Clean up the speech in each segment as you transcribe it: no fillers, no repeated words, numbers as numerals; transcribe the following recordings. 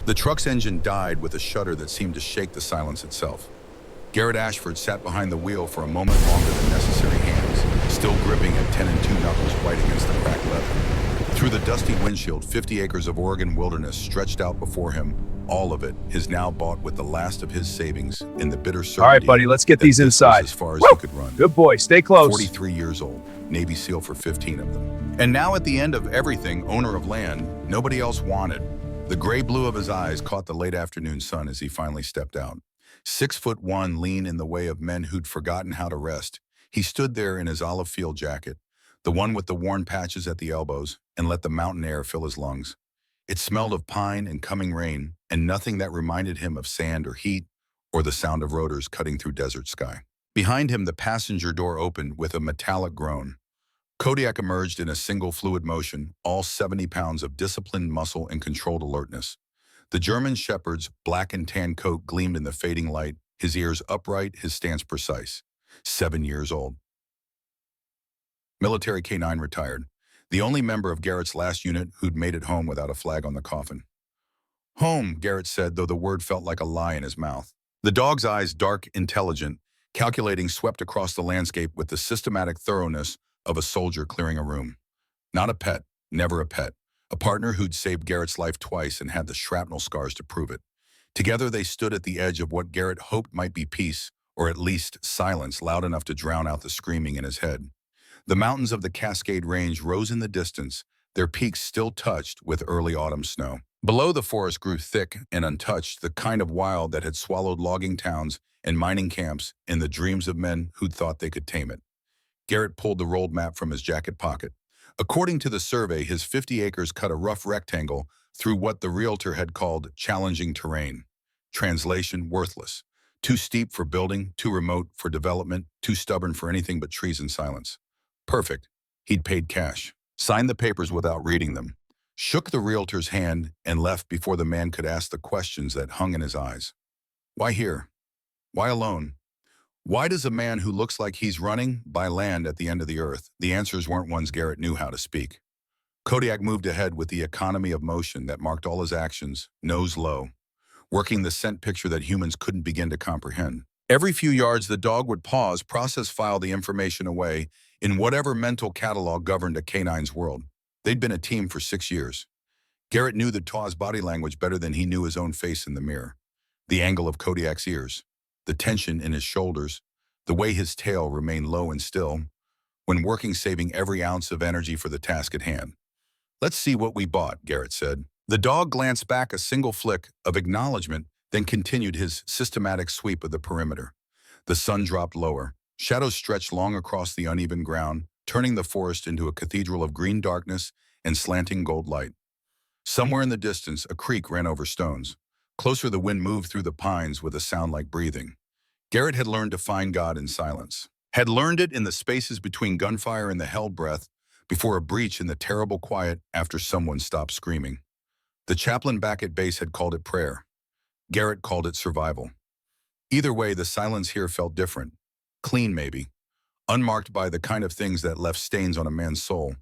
The truck's engine died with a shudder that seemed to shake the silence itself. Garrett Ashford sat behind the wheel for a moment longer than necessary, hands still gripping at 10 and 2 knuckles white against the cracked leather. Through the dusty windshield, 50 acres of Oregon wilderness stretched out before him, all of it, his now bought with the last of his savings in the bitter certainty. All right, buddy, let's get these inside. As far as he could run. Good boy, stay close. 43 years old, Navy SEAL for 15 of them. And now at the end of everything, owner of land nobody else wanted. The gray blue of his eyes caught the late afternoon sun as he finally stepped out. 6'1", lean in the way of men who'd forgotten how to rest. He stood there in his olive field jacket, the one with the worn patches at the elbows, and let the mountain air fill his lungs. It smelled of pine and coming rain, and nothing that reminded him of sand or heat, or the sound of rotors cutting through desert sky. Behind him, the passenger door opened with a metallic groan. Kodiak emerged in a single fluid motion, all 70 pounds of disciplined muscle and controlled alertness. The German shepherd's black and tan coat gleamed in the fading light, his ears upright, his stance precise. 7 years old. Military K-9 retired, the only member of Garrett's last unit who'd made it home without a flag on the coffin. Home, Garrett said, though the word felt like a lie in his mouth. The dog's eyes, dark, intelligent, calculating, swept across the landscape with the systematic thoroughness of a soldier clearing a room. Not a pet, never a pet. A partner who'd saved Garrett's life twice and had the shrapnel scars to prove it. Together they stood at the edge of what Garrett hoped might be peace, or at least silence loud enough to drown out the screaming in his head. The mountains of the Cascade Range rose in the distance, their peaks still touched with early autumn snow. Below, the forest grew thick and untouched, the kind of wild that had swallowed logging towns and mining camps in the dreams of men who'd thought they could tame it. Garrett pulled the rolled map from his jacket pocket. According to the survey, his 50 acres cut a rough rectangle through what the realtor had called challenging terrain. Translation: worthless. Too steep for building, too remote for development, too stubborn for anything but trees and silence. Perfect. He'd paid cash, signed the papers without reading them, shook the realtor's hand, and left before the man could ask the questions that hung in his eyes. Why here? Why alone? Why does a man who looks like he's running by land at the end of the earth? The answers weren't ones Garrett knew how to speak. Kodiak moved ahead with the economy of motion that marked all his actions, nose low, working the scent picture that humans couldn't begin to comprehend. Every few yards, the dog would pause, process file the information away in whatever mental catalog governed a canine's world. They'd been a team for 6 years. Garrett knew the Taw's body language better than he knew his own face in the mirror. The angle of Kodiak's ears, the tension in his shoulders, the way his tail remained low and still, when working, saving every ounce of energy for the task at hand. Let's see what we bought, Garrett said. The dog glanced back, a single flick of acknowledgement, then continued his systematic sweep of the perimeter. The sun dropped lower. Shadows stretched long across the uneven ground, turning the forest into a cathedral of green darkness and slanting gold light. Somewhere in the distance, a creek ran over stones. Closer, the wind moved through the pines with a sound like breathing. Garrett had learned to find God in silence. Had learned it in the spaces between gunfire and the held breath, before a breach in the terrible quiet after someone stopped screaming. The chaplain back at base had called it prayer. Garrett called it survival. Either way, the silence here felt different. Clean, maybe. Unmarked by the kind of things that left stains on a man's soul.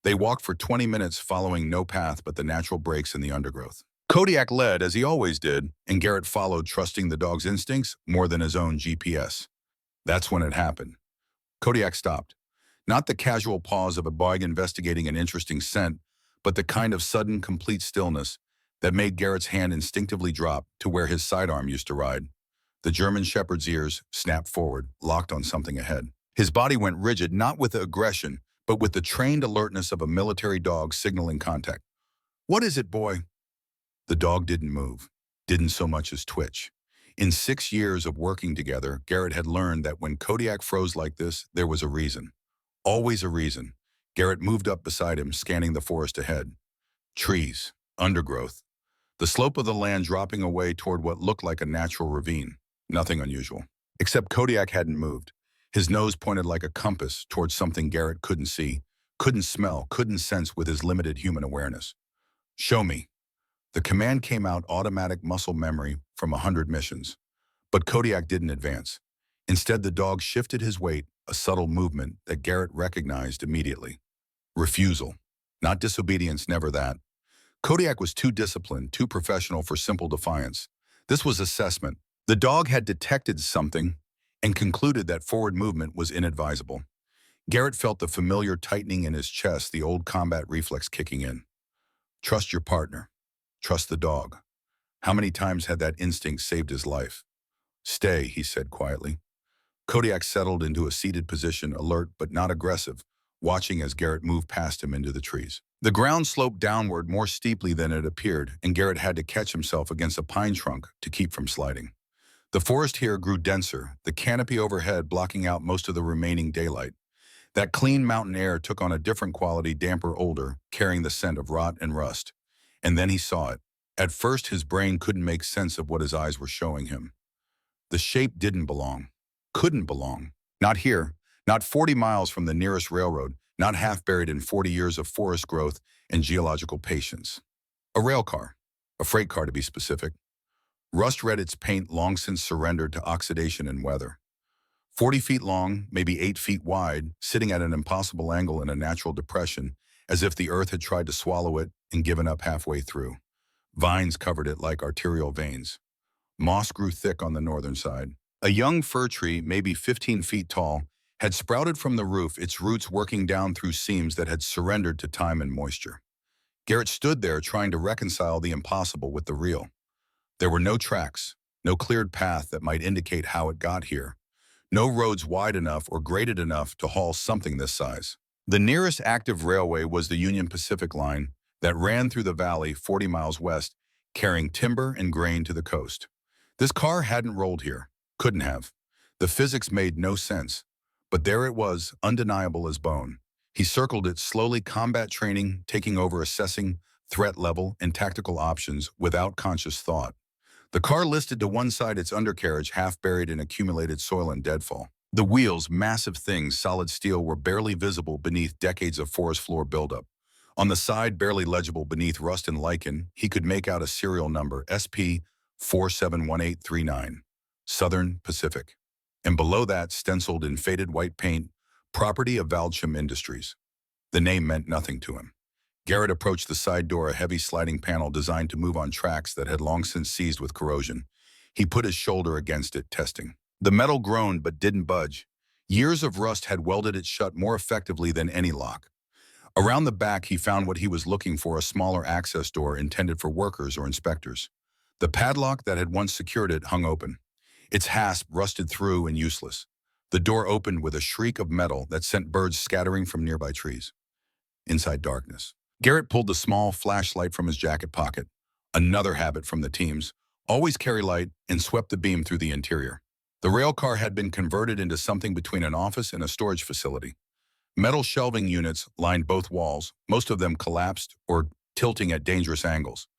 They walked for 20 minutes, following no path but the natural breaks in the undergrowth. Kodiak led, as he always did, and Garrett followed, trusting the dog's instincts more than his own GPS. That's when it happened. Kodiak stopped. Not the casual pause of a dog investigating an interesting scent, but the kind of sudden, complete stillness that made Garrett's hand instinctively drop to where his sidearm used to ride. The German shepherd's ears snapped forward, locked on something ahead. His body went rigid, not with aggression, but with the trained alertness of a military dog signaling contact. "What is it, boy?" The dog didn't move, didn't so much as twitch. In 6 years of working together, Garrett had learned that when Kodiak froze like this, there was a reason. Always a reason. Garrett moved up beside him, scanning the forest ahead. Trees, undergrowth. The slope of the land dropping away toward what looked like a natural ravine. Nothing unusual. Except Kodiak hadn't moved. His nose pointed like a compass towards something Garrett couldn't see, couldn't smell, couldn't sense with his limited human awareness. "Show me." The command came out, automatic muscle memory from 100 missions. But Kodiak didn't advance. Instead, the dog shifted his weight, a subtle movement that Garrett recognized immediately. Refusal. Not disobedience, never that. Kodiak was too disciplined, too professional for simple defiance. This was assessment. The dog had detected something and concluded that forward movement was inadvisable. Garrett felt the familiar tightening in his chest, the old combat reflex kicking in. Trust your partner. Trust the dog. How many times had that instinct saved his life? Stay, he said quietly. Kodiak settled into a seated position, alert but not aggressive, watching as Garrett moved past him into the trees. The ground sloped downward more steeply than it appeared, and Garrett had to catch himself against a pine trunk to keep from sliding. The forest here grew denser, the canopy overhead blocking out most of the remaining daylight. That clean mountain air took on a different quality, damper, older, carrying the scent of rot and rust. And then he saw it. At first, his brain couldn't make sense of what his eyes were showing him. The shape didn't belong. Couldn't belong. Not here. Not 40 miles from the nearest railroad. Not half buried in 40 years of forest growth and geological patience. A rail car. A freight car, to be specific. Rust red, its paint long since surrendered to oxidation and weather. 40 feet long, maybe 8 feet wide, sitting at an impossible angle in a natural depression, as if the earth had tried to swallow it and given up halfway through. Vines covered it like arterial veins. Moss grew thick on the northern side. A young fir tree, maybe 15 feet tall, had sprouted from the roof, its roots working down through seams that had surrendered to time and moisture. Garrett stood there trying to reconcile the impossible with the real. There were no tracks, no cleared path that might indicate how it got here. No roads wide enough or graded enough to haul something this size. The nearest active railway was the Union Pacific line that ran through the valley 40 miles west, carrying timber and grain to the coast. This car hadn't rolled here. Couldn't have. The physics made no sense. But there it was, undeniable as bone. He circled it slowly, combat training, taking over, assessing threat level and tactical options without conscious thought. The car listed to one side, its undercarriage half buried in accumulated soil and deadfall. The wheels, massive things, solid steel, were barely visible beneath decades of forest floor buildup. On the side, barely legible beneath rust and lichen, he could make out a serial number, SP 471839, Southern Pacific. And below that, stenciled in faded white paint, property of Valdsham Industries. The name meant nothing to him. Garrett approached the side door, a heavy sliding panel designed to move on tracks that had long since seized with corrosion. He put his shoulder against it, testing. The metal groaned but didn't budge. Years of rust had welded it shut more effectively than any lock. Around the back, he found what he was looking for, a smaller access door intended for workers or inspectors. The padlock that had once secured it hung open, its hasp rusted through and useless. The door opened with a shriek of metal that sent birds scattering from nearby trees. Inside, darkness. Garrett pulled the small flashlight from his jacket pocket, another habit from the teams, always carry light, and swept the beam through the interior. The rail car had been converted into something between an office and a storage facility. Metal shelving units lined both walls, most of them collapsed or tilting at dangerous angles.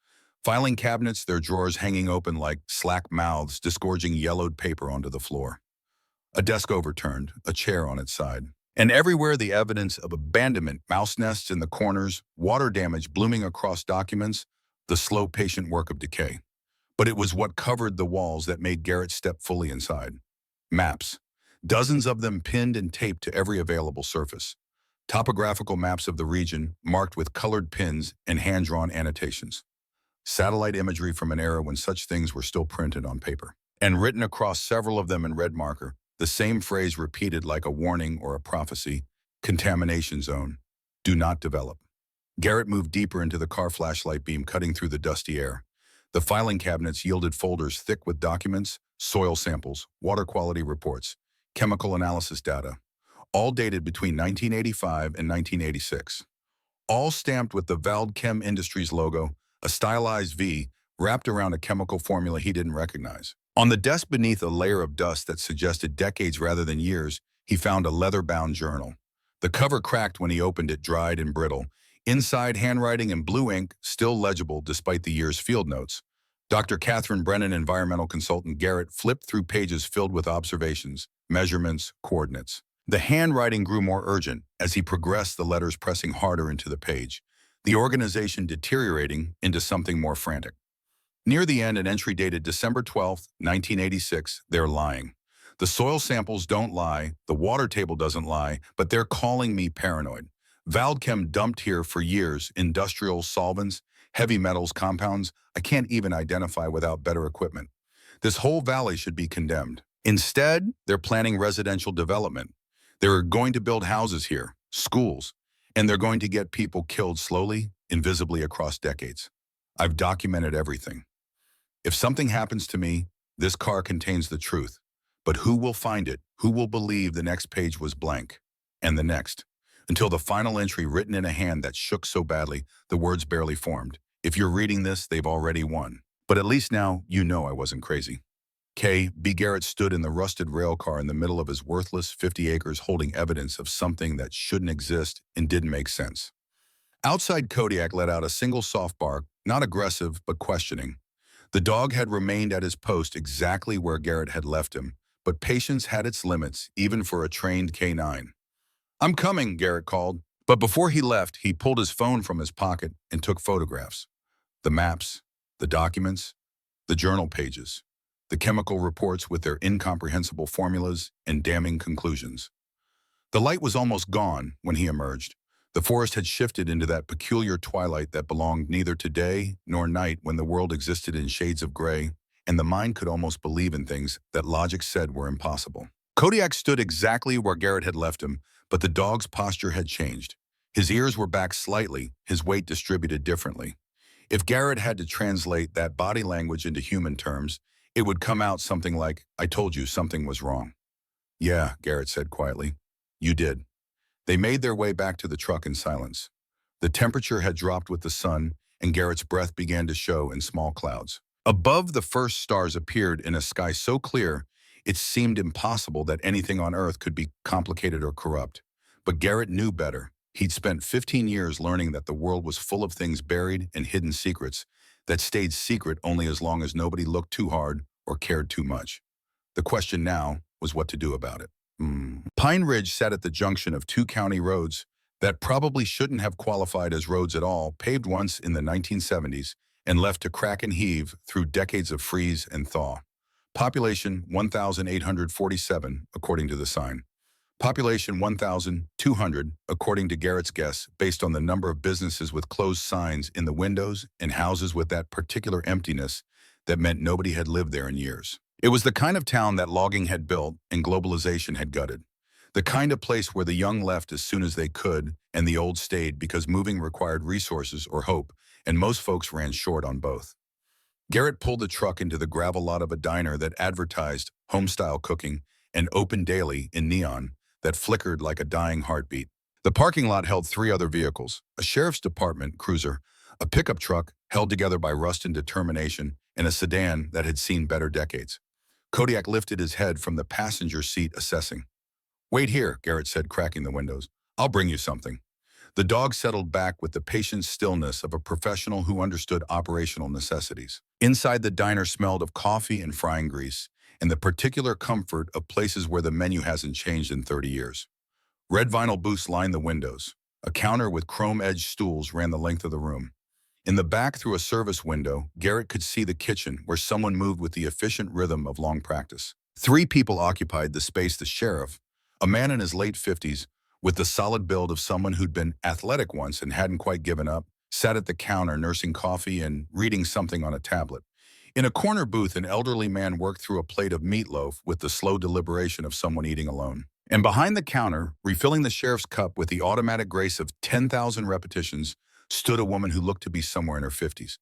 Filing cabinets, their drawers hanging open like slack mouths, disgorging yellowed paper onto the floor. A desk overturned, a chair on its side. And everywhere the evidence of abandonment, mouse nests in the corners, water damage blooming across documents, the slow, patient work of decay. But it was what covered the walls that made Garrett step fully inside. Maps. Dozens of them pinned and taped to every available surface. Topographical maps of the region, marked with colored pins and hand-drawn annotations. Satellite imagery from an era when such things were still printed on paper. And written across several of them in red marker, the same phrase repeated like a warning or a prophecy: contamination zone. Do not develop. Garrett moved deeper into the car, flashlight beam cutting through the dusty air. The filing cabinets yielded folders thick with documents, soil samples, water quality reports, chemical analysis data, all dated between 1985 and 1986. All stamped with the Valdchem Industries logo, a stylized V wrapped around a chemical formula he didn't recognize. On the desk beneath a layer of dust that suggested decades rather than years, he found a leather-bound journal. The cover cracked when he opened it, dried and brittle. Inside, handwriting in blue ink, still legible despite the year's field notes. Dr. Catherine Brennan, environmental consultant. Garrett flipped through pages filled with observations, measurements, coordinates. The handwriting grew more urgent as he progressed, the letters pressing harder into the page, the organization deteriorating into something more frantic. Near the end, an entry dated December 12, 1986, they're lying. The soil samples don't lie, the water table doesn't lie, but they're calling me paranoid. Valdchem dumped here for years industrial solvents, Heavy metals compounds I can't even identify without better equipment. This whole valley should be condemned. Instead, they're planning residential development. They're going to build houses here, schools, and they're going to get people killed slowly, invisibly across decades. I've documented everything. If something happens to me, this car contains the truth. But who will find it? Who will believe the next page was blank? And the next? Until the final entry written in a hand that shook so badly, the words barely formed. If you're reading this, they've already won. But at least now, you know I wasn't crazy. B. Garrett stood in the rusted rail car in the middle of his worthless 50 acres holding evidence of something that shouldn't exist and didn't make sense. Outside, Kodiak let out a single soft bark, not aggressive, but questioning. The dog had remained at his post exactly where Garrett had left him, but patience had its limits, even for a trained canine. "I'm coming," Garrett called. But before he left, he pulled his phone from his pocket and took photographs. The maps, the documents, the journal pages, the chemical reports with their incomprehensible formulas and damning conclusions. The light was almost gone when he emerged. The forest had shifted into that peculiar twilight that belonged neither to day nor night, when the world existed in shades of gray, and the mind could almost believe in things that logic said were impossible. Kodiak stood exactly where Garrett had left him, but the dog's posture had changed. His ears were back slightly, his weight distributed differently. If Garrett had to translate that body language into human terms, it would come out something like, "I told you something was wrong." "Yeah," Garrett said quietly. "You did." They made their way back to the truck in silence. The temperature had dropped with the sun, and Garrett's breath began to show in small clouds. Above, the first stars appeared in a sky so clear it seemed impossible that anything on Earth could be complicated or corrupt. But Garrett knew better. He'd spent 15 years learning that the world was full of things buried and hidden secrets that stayed secret only as long as nobody looked too hard or cared too much. The question now was what to do about it. Pine Ridge sat at the junction of two county roads that probably shouldn't have qualified as roads at all, paved once in the 1970s and left to crack and heave through decades of freeze and thaw. Population 1,847, according to the sign. Population 1,200, according to Garrett's guess, based on the number of businesses with closed signs in the windows and houses with that particular emptiness that meant nobody had lived there in years. It was the kind of town that logging had built and globalization had gutted. The kind of place where the young left as soon as they could and the old stayed because moving required resources or hope, and most folks ran short on both. Garrett pulled the truck into the gravel lot of a diner that advertised home-style cooking and opened daily in neon that flickered like a dying heartbeat. The parking lot held three other vehicles: a sheriff's department cruiser, a pickup truck held together by rust and determination, and a sedan that had seen better decades. Kodiak lifted his head from the passenger seat, assessing. "Wait here," Garrett said, cracking the windows. "I'll bring you something." The dog settled back with the patient stillness of a professional who understood operational necessities. Inside, the diner smelled of coffee and frying grease, and the particular comfort of places where the menu hasn't changed in 30 years. Red vinyl booths lined the windows. A counter with chrome-edged stools ran the length of the room. In the back, through a service window, Garrett could see the kitchen, where someone moved with the efficient rhythm of long practice. Three people occupied the space: the sheriff, a man in his late 50s, with the solid build of someone who'd been athletic once and hadn't quite given up, sat at the counter nursing coffee and reading something on a tablet. In a corner booth, an elderly man worked through a plate of meatloaf with the slow deliberation of someone eating alone. And behind the counter, refilling the sheriff's cup with the automatic grace of 10,000 repetitions, stood a woman who looked to be somewhere in her 50s.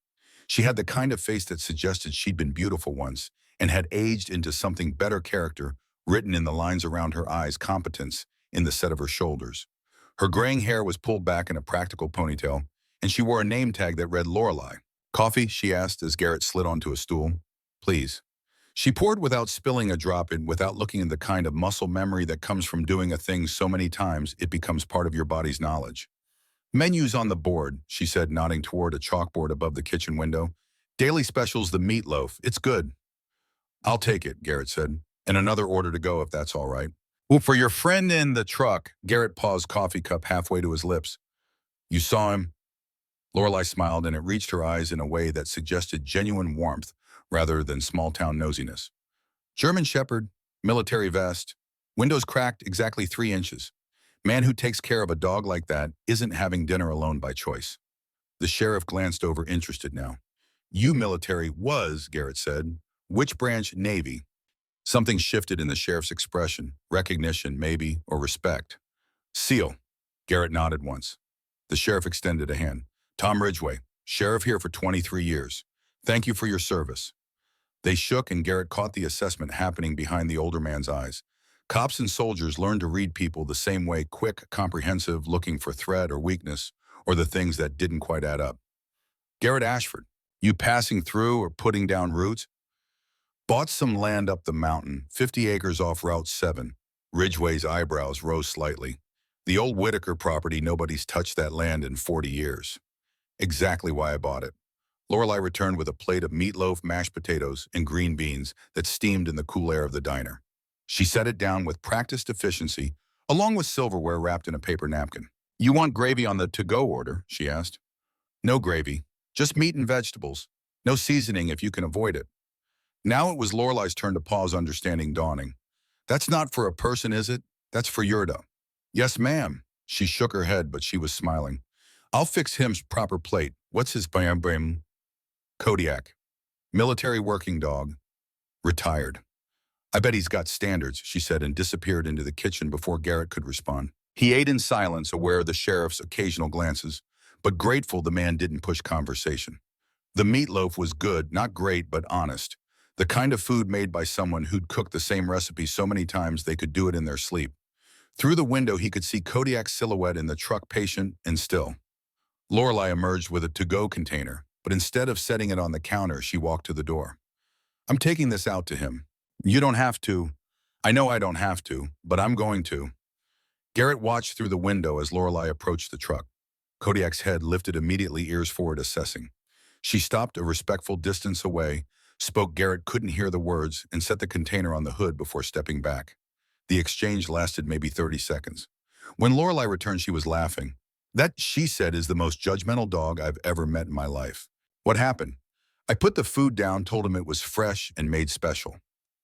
She had the kind of face that suggested she'd been beautiful once and had aged into something better: character, written in the lines around her eyes, competence in the set of her shoulders. Her graying hair was pulled back in a practical ponytail, and she wore a name tag that read Lorelei. "Coffee?" she asked as Garrett slid onto a stool. "Please." She poured without spilling a drop and without looking at the kind of muscle memory that comes from doing a thing so many times it becomes part of your body's knowledge. "Menus on the board," she said, nodding toward a chalkboard above the kitchen window. "Daily specials, the meatloaf. It's good." "I'll take it," Garrett said. "And another order to go, if that's all right." "Well, for your friend in the truck." Garrett paused, coffee cup halfway to his lips. "You saw him?" Lorelei smiled, and it reached her eyes in a way that suggested genuine warmth rather than small-town nosiness. "German Shepherd, military vest, windows cracked exactly 3 inches. Man who takes care of a dog like that isn't having dinner alone by choice." The sheriff glanced over, interested now. You military was, Garrett said. Which branch? Navy. Something shifted in the sheriff's expression. Recognition, maybe, or respect. SEAL. Garrett nodded once. The sheriff extended a hand. Tom Ridgway, sheriff here for 23 years. Thank you for your service. They shook and Garrett caught the assessment happening behind the older man's eyes. Cops and soldiers learn to read people the same way, quick, comprehensive, looking for threat or weakness, or the things that didn't quite add up. Garrett Ashford, you passing through or putting down roots? Bought some land up the mountain, 50 acres off Route 7. Ridgway's eyebrows rose slightly. The old Whitaker property, nobody's touched that land in 40 years. Exactly why I bought it. Lorelei returned with a plate of meatloaf, mashed potatoes, and green beans that steamed in the cool air of the diner. She set it down with practiced efficiency, along with silverware wrapped in a paper napkin. You want gravy on the to-go order? She asked. No gravy, just meat and vegetables. No seasoning if you can avoid it. Now it was Lorelei's turn to pause, understanding dawning. That's not for a person, is it? That's for Yurda. Yes, ma'am. She shook her head, but she was smiling. I'll fix him's proper plate. What's his bam? Kodiak. Military working dog. Retired. I bet he's got standards, she said, and disappeared into the kitchen before Garrett could respond. He ate in silence, aware of the sheriff's occasional glances, but grateful the man didn't push conversation. The meatloaf was good, not great, but honest. The kind of food made by someone who'd cooked the same recipe so many times they could do it in their sleep. Through the window, he could see Kodiak's silhouette in the truck, patient and still. Lorelei emerged with a to-go container, but instead of setting it on the counter, she walked to the door. I'm taking this out to him. You don't have to. I know I don't have to, but I'm going to. Garrett watched through the window as Lorelei approached the truck. Kodiak's head lifted immediately, ears forward, assessing. She stopped a respectful distance away, spoke Garrett couldn't hear the words, and set the container on the hood before stepping back. The exchange lasted maybe 30 seconds. When Lorelei returned, she was laughing. That, she said, is the most judgmental dog I've ever met in my life. What happened? I put the food down, told him it was fresh and made special.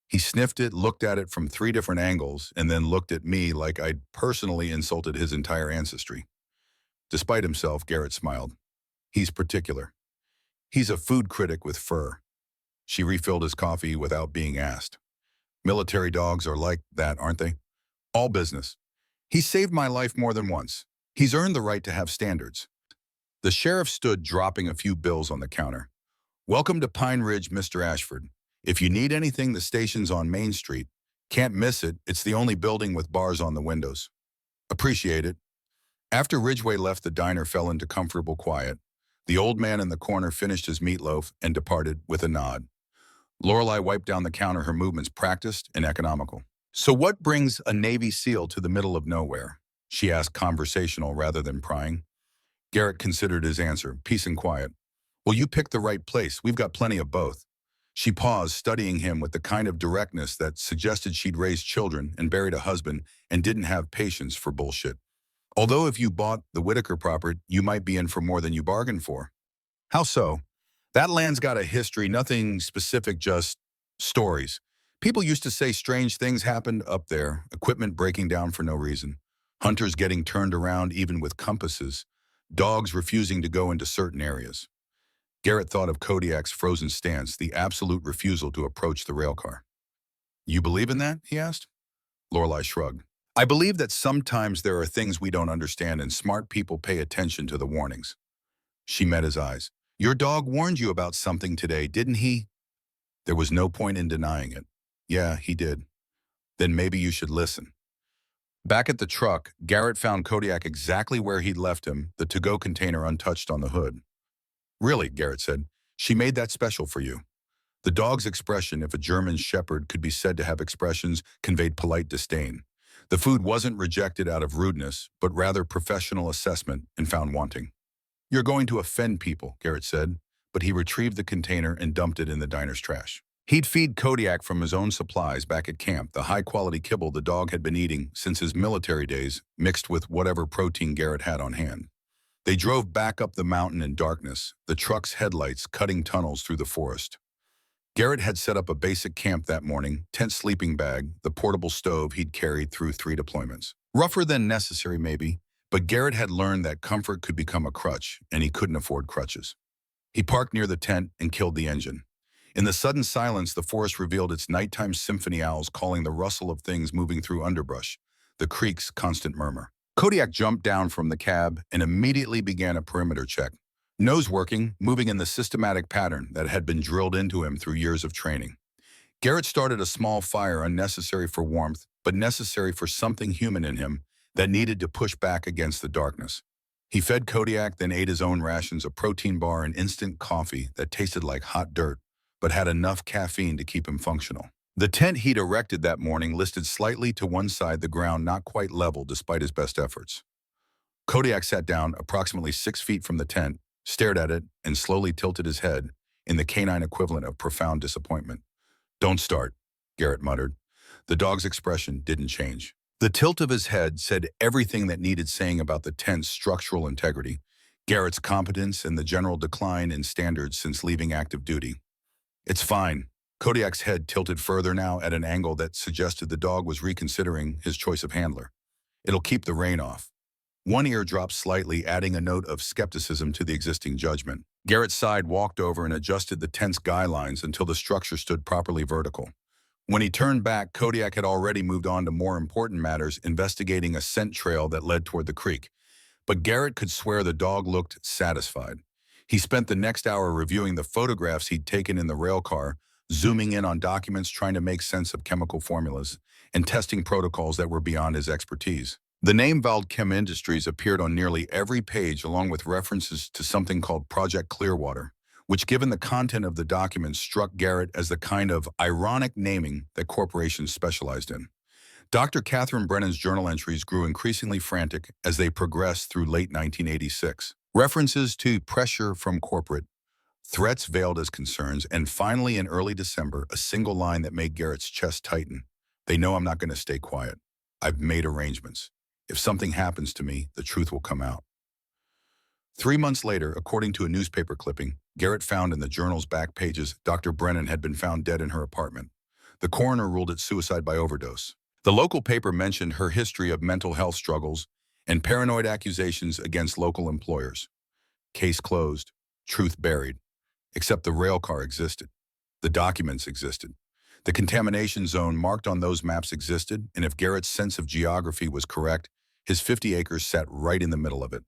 He sniffed it, looked at it from 3 different angles, and then looked at me like I'd personally insulted his entire ancestry. Despite himself, Garrett smiled. He's particular. He's a food critic with fur. She refilled his coffee without being asked. Military dogs are like that, aren't they? All business. He's saved my life more than once. He's earned the right to have standards. The sheriff stood, dropping a few bills on the counter. Welcome to Pine Ridge, Mr. Ashford. If you need anything, the station's on Main Street. Can't miss it. It's the only building with bars on the windows. Appreciate it. After Ridgway left, the diner fell into comfortable quiet. The old man in the corner finished his meatloaf and departed with a nod. Lorelei wiped down the counter, her movements practiced and economical. So what brings a Navy SEAL to the middle of nowhere? She asked, conversational rather than prying. Garrett considered his answer, peace and quiet. Well, you picked the right place. We've got plenty of both. She paused, studying him with the kind of directness that suggested she'd raised children and buried a husband and didn't have patience for bullshit. Although if you bought the Whitaker property, you might be in for more than you bargained for. How so? That land's got a history, nothing specific, just stories. People used to say strange things happened up there, equipment breaking down for no reason, hunters getting turned around even with compasses, dogs refusing to go into certain areas. Garrett thought of Kodiak's frozen stance, the absolute refusal to approach the railcar. You believe in that? He asked. Lorelei shrugged. I believe that sometimes there are things we don't understand and smart people pay attention to the warnings. She met his eyes. Your dog warned you about something today, didn't he? There was no point in denying it. Yeah, he did. Then maybe you should listen. Back at the truck, Garrett found Kodiak exactly where he'd left him, the to-go container untouched on the hood. Really, Garrett said, she made that special for you. The dog's expression, if a German shepherd could be said to have expressions, conveyed polite disdain. The food wasn't rejected out of rudeness, but rather professional assessment and found wanting. You're going to offend people, Garrett said, but he retrieved the container and dumped it in the diner's trash. He'd feed Kodiak from his own supplies back at camp, the high-quality kibble the dog had been eating since his military days, mixed with whatever protein Garrett had on hand. They drove back up the mountain in darkness, the truck's headlights cutting tunnels through the forest. Garrett had set up a basic camp that morning, tent, sleeping bag, the portable stove he'd carried through 3 deployments. Rougher than necessary maybe, But Garrett had learned that comfort could become a crutch, and he couldn't afford crutches. He parked near the tent and killed the engine. In the sudden silence, the forest revealed its nighttime symphony owls calling the rustle of things moving through underbrush, the creek's constant murmur. Kodiak jumped down from the cab and immediately began a perimeter check. Nose working, moving in the systematic pattern that had been drilled into him through years of training. Garrett started a small fire unnecessary for warmth, but necessary for something human in him that needed to push back against the darkness. He fed Kodiak, then ate his own rations, a protein bar and instant coffee that tasted like hot dirt, but had enough caffeine to keep him functional. The tent he'd erected that morning listed slightly to one side, the ground not quite level despite his best efforts. Kodiak sat down approximately 6 feet from the tent, stared at it, and slowly tilted his head in the canine equivalent of profound disappointment. "Don't start," Garrett muttered. The dog's expression didn't change. The tilt of his head said everything that needed saying about the tent's structural integrity, Garrett's competence, and the general decline in standards since leaving active duty. "It's fine." Kodiak's head tilted further now at an angle that suggested the dog was reconsidering his choice of handler. "It'll keep the rain off." One ear dropped slightly, adding a note of skepticism to the existing judgment. Garrett sighed, walked over, and adjusted the tent's guy lines until the structure stood properly vertical. When he turned back, Kodiak had already moved on to more important matters, investigating a scent trail that led toward the creek. But Garrett could swear the dog looked satisfied. He spent the next hour reviewing the photographs he'd taken in the rail car, zooming in on documents, trying to make sense of chemical formulas, and testing protocols that were beyond his expertise. The name Valdchem Industries appeared on nearly every page, along with references to something called Project Clearwater, which, given the content of the document, struck Garrett as the kind of ironic naming that corporations specialized in. Dr. Catherine Brennan's journal entries grew increasingly frantic as they progressed through late 1986. References to pressure from corporate, threats veiled as concerns, and finally in early December, a single line that made Garrett's chest tighten. "They know I'm not going to stay quiet. I've made arrangements. If something happens to me, the truth will come out." 3 months later, according to a newspaper clipping, Garrett found in the journal's back pages, Dr. Brennan had been found dead in her apartment. The coroner ruled it suicide by overdose. The local paper mentioned her history of mental health struggles and paranoid accusations against local employers. Case closed, truth buried. Except the rail car existed. The documents existed. The contamination zone marked on those maps existed, and if Garrett's sense of geography was correct, his 50 acres sat right in the middle of it.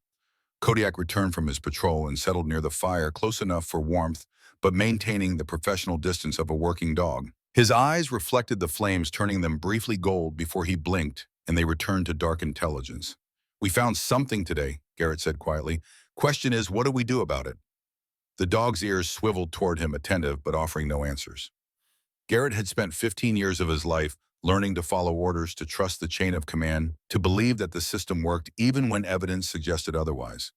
Kodiak returned from his patrol and settled near the fire, close enough for warmth, but maintaining the professional distance of a working dog. His eyes reflected the flames, turning them briefly gold before he blinked, and they returned to dark intelligence. "We found something today," Garrett said quietly. "Question is, what do we do about it?" The dog's ears swiveled toward him, attentive but offering no answers. Garrett had spent 15 years of his life learning to follow orders, to trust the chain of command, to believe that the system worked even when evidence suggested otherwise.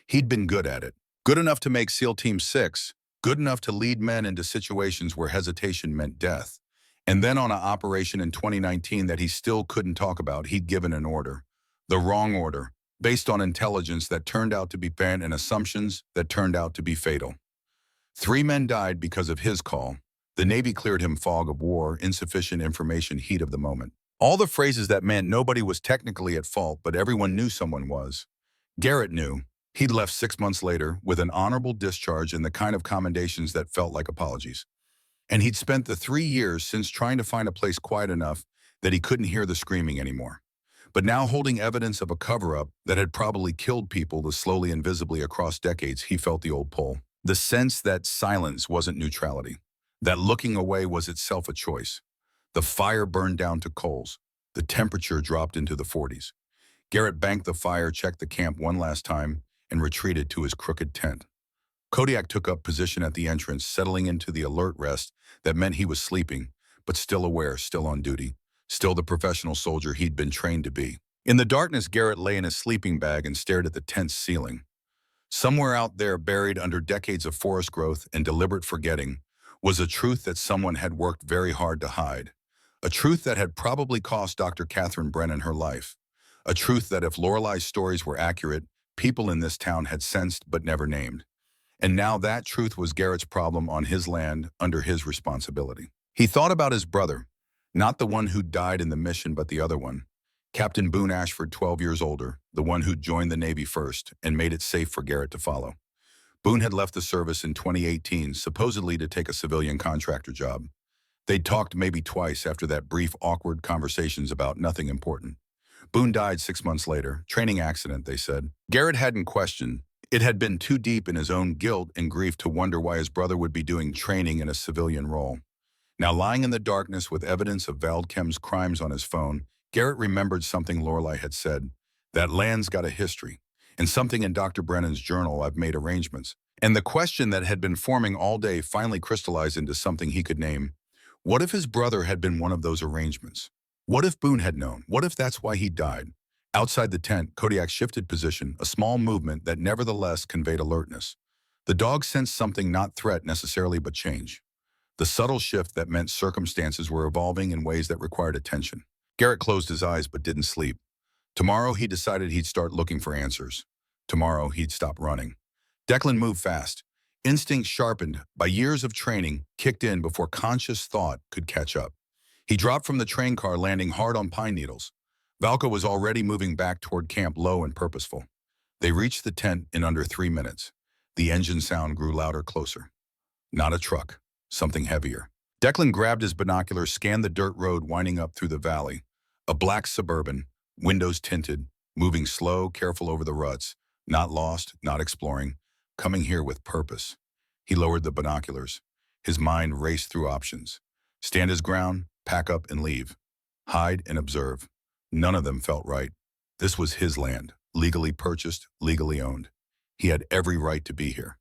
He'd been good at it. Good enough to make SEAL Team 6, good enough to lead men into situations where hesitation meant death. And then on an operation in 2019 that he still couldn't talk about, he'd given an order. The wrong order, based on intelligence that turned out to be banned and assumptions that turned out to be fatal. 3 men died because of his call. The Navy cleared him fog of war, insufficient information, heat of the moment. All the phrases that meant nobody was technically at fault, but everyone knew someone was. Garrett knew. He'd left 6 months later with an honorable discharge and the kind of commendations that felt like apologies. And he'd spent the 3 years since trying to find a place quiet enough that he couldn't hear the screaming anymore. But now, holding evidence of a cover-up that had probably killed people slowly and visibly across decades, he felt the old pull. The sense that silence wasn't neutrality. That looking away was itself a choice. The fire burned down to coals. The temperature dropped into the 40s. Garrett banked the fire, checked the camp one last time, and retreated to his crooked tent. Kodiak took up position at the entrance, settling into the alert rest that meant he was sleeping, but still aware, still on duty, still the professional soldier he'd been trained to be. In the darkness, Garrett lay in his sleeping bag and stared at the tent's ceiling. Somewhere out there, buried under decades of forest growth and deliberate forgetting, was a truth that someone had worked very hard to hide. A truth that had probably cost Dr. Catherine Brennan her life. A truth that, if Lorelei's stories were accurate, people in this town had sensed but never named. And now that truth was Garrett's problem on his land, under his responsibility. He thought about his brother, not the one who died in the mission, but the other one. Captain Boone Ashford, 12 years older, the one who'd joined the Navy first and made it safe for Garrett to follow. Boone had left the service in 2018, supposedly to take a civilian contractor job. They'd talked maybe twice after that brief, awkward conversations about nothing important. Boone died 6 months later. Training accident, they said. Garrett hadn't questioned. It had been too deep in his own guilt and grief to wonder why his brother would be doing training in a civilian role. Now lying in the darkness with evidence of Valdkem's crimes on his phone, Garrett remembered something Lorelei had said. That land's got a history. And something in Dr. Brennan's journal, I've made arrangements. And the question that had been forming all day finally crystallized into something he could name. What if his brother had been one of those arrangements? What if Boone had known? What if that's why he died? Outside the tent, Kodiak shifted position, a small movement that nevertheless conveyed alertness. The dog sensed something, not threat necessarily, but change. The subtle shift that meant circumstances were evolving in ways that required attention. Garrett closed his eyes but didn't sleep. Tomorrow he decided he'd start looking for answers. Tomorrow he'd stop running. Declan moved fast. Instinct sharpened by years of training kicked in before conscious thought could catch up. He dropped from the train car, landing hard on pine needles. Valko was already moving back toward camp, low and purposeful. They reached the tent in under 3 minutes. The engine sound grew louder, closer. Not a truck. Something heavier. Declan grabbed his binoculars, scanned the dirt road winding up through the valley. A black Suburban, windows tinted, moving slow, careful over the ruts. Not lost, not exploring, coming here with purpose. He lowered the binoculars. His mind raced through options. Stand his ground, pack up and leave. Hide and observe. None of them felt right. This was his land, legally purchased, legally owned. He had every right to be here.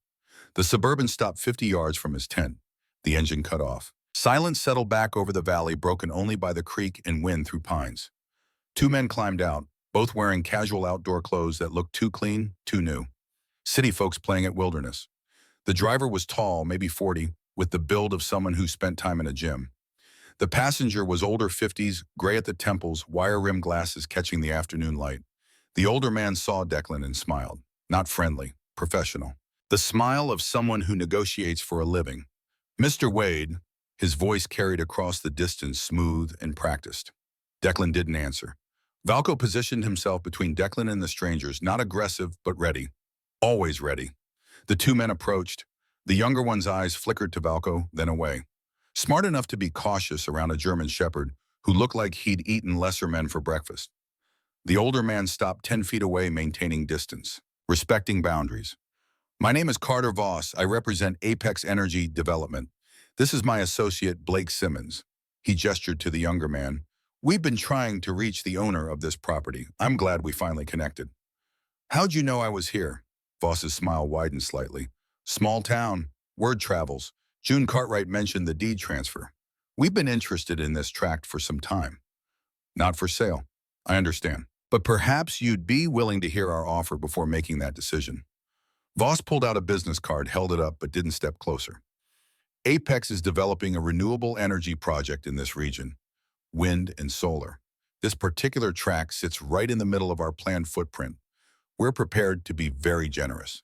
The Suburban stopped 50 yards from his tent. The engine cut off. Silence settled back over the valley, broken only by the creak and wind through pines. 2 men climbed out, both wearing casual outdoor clothes that looked too clean, too new. City folks playing at wilderness. The driver was tall, maybe 40, with the build of someone who spent time in a gym. The passenger was older, 50s, gray at the temples, wire-rimmed glasses catching the afternoon light. The older man saw Declan and smiled. Not friendly, professional. The smile of someone who negotiates for a living. Mr. Wade, his voice carried across the distance, smooth and practiced. Declan didn't answer. Valko positioned himself between Declan and the strangers, not aggressive, but ready. Always ready. The 2 men approached. The younger one's eyes flickered to Valko, then away. Smart enough to be cautious around a German shepherd who looked like he'd eaten lesser men for breakfast. The older man stopped 10 feet away, maintaining distance, respecting boundaries. My name is Carter Voss. I represent Apex Energy Development. This is my associate, Blake Simmons. He gestured to the younger man. We've been trying to reach the owner of this property. I'm glad we finally connected. How'd you know I was here? Voss's smile widened slightly. Small town. Word travels. June Cartwright mentioned the deed transfer. We've been interested in this tract for some time. Not for sale. I understand. But perhaps you'd be willing to hear our offer before making that decision. Voss pulled out a business card, held it up, but didn't step closer. Apex is developing a renewable energy project in this region. Wind and solar. This particular tract sits right in the middle of our planned footprint. We're prepared to be very generous.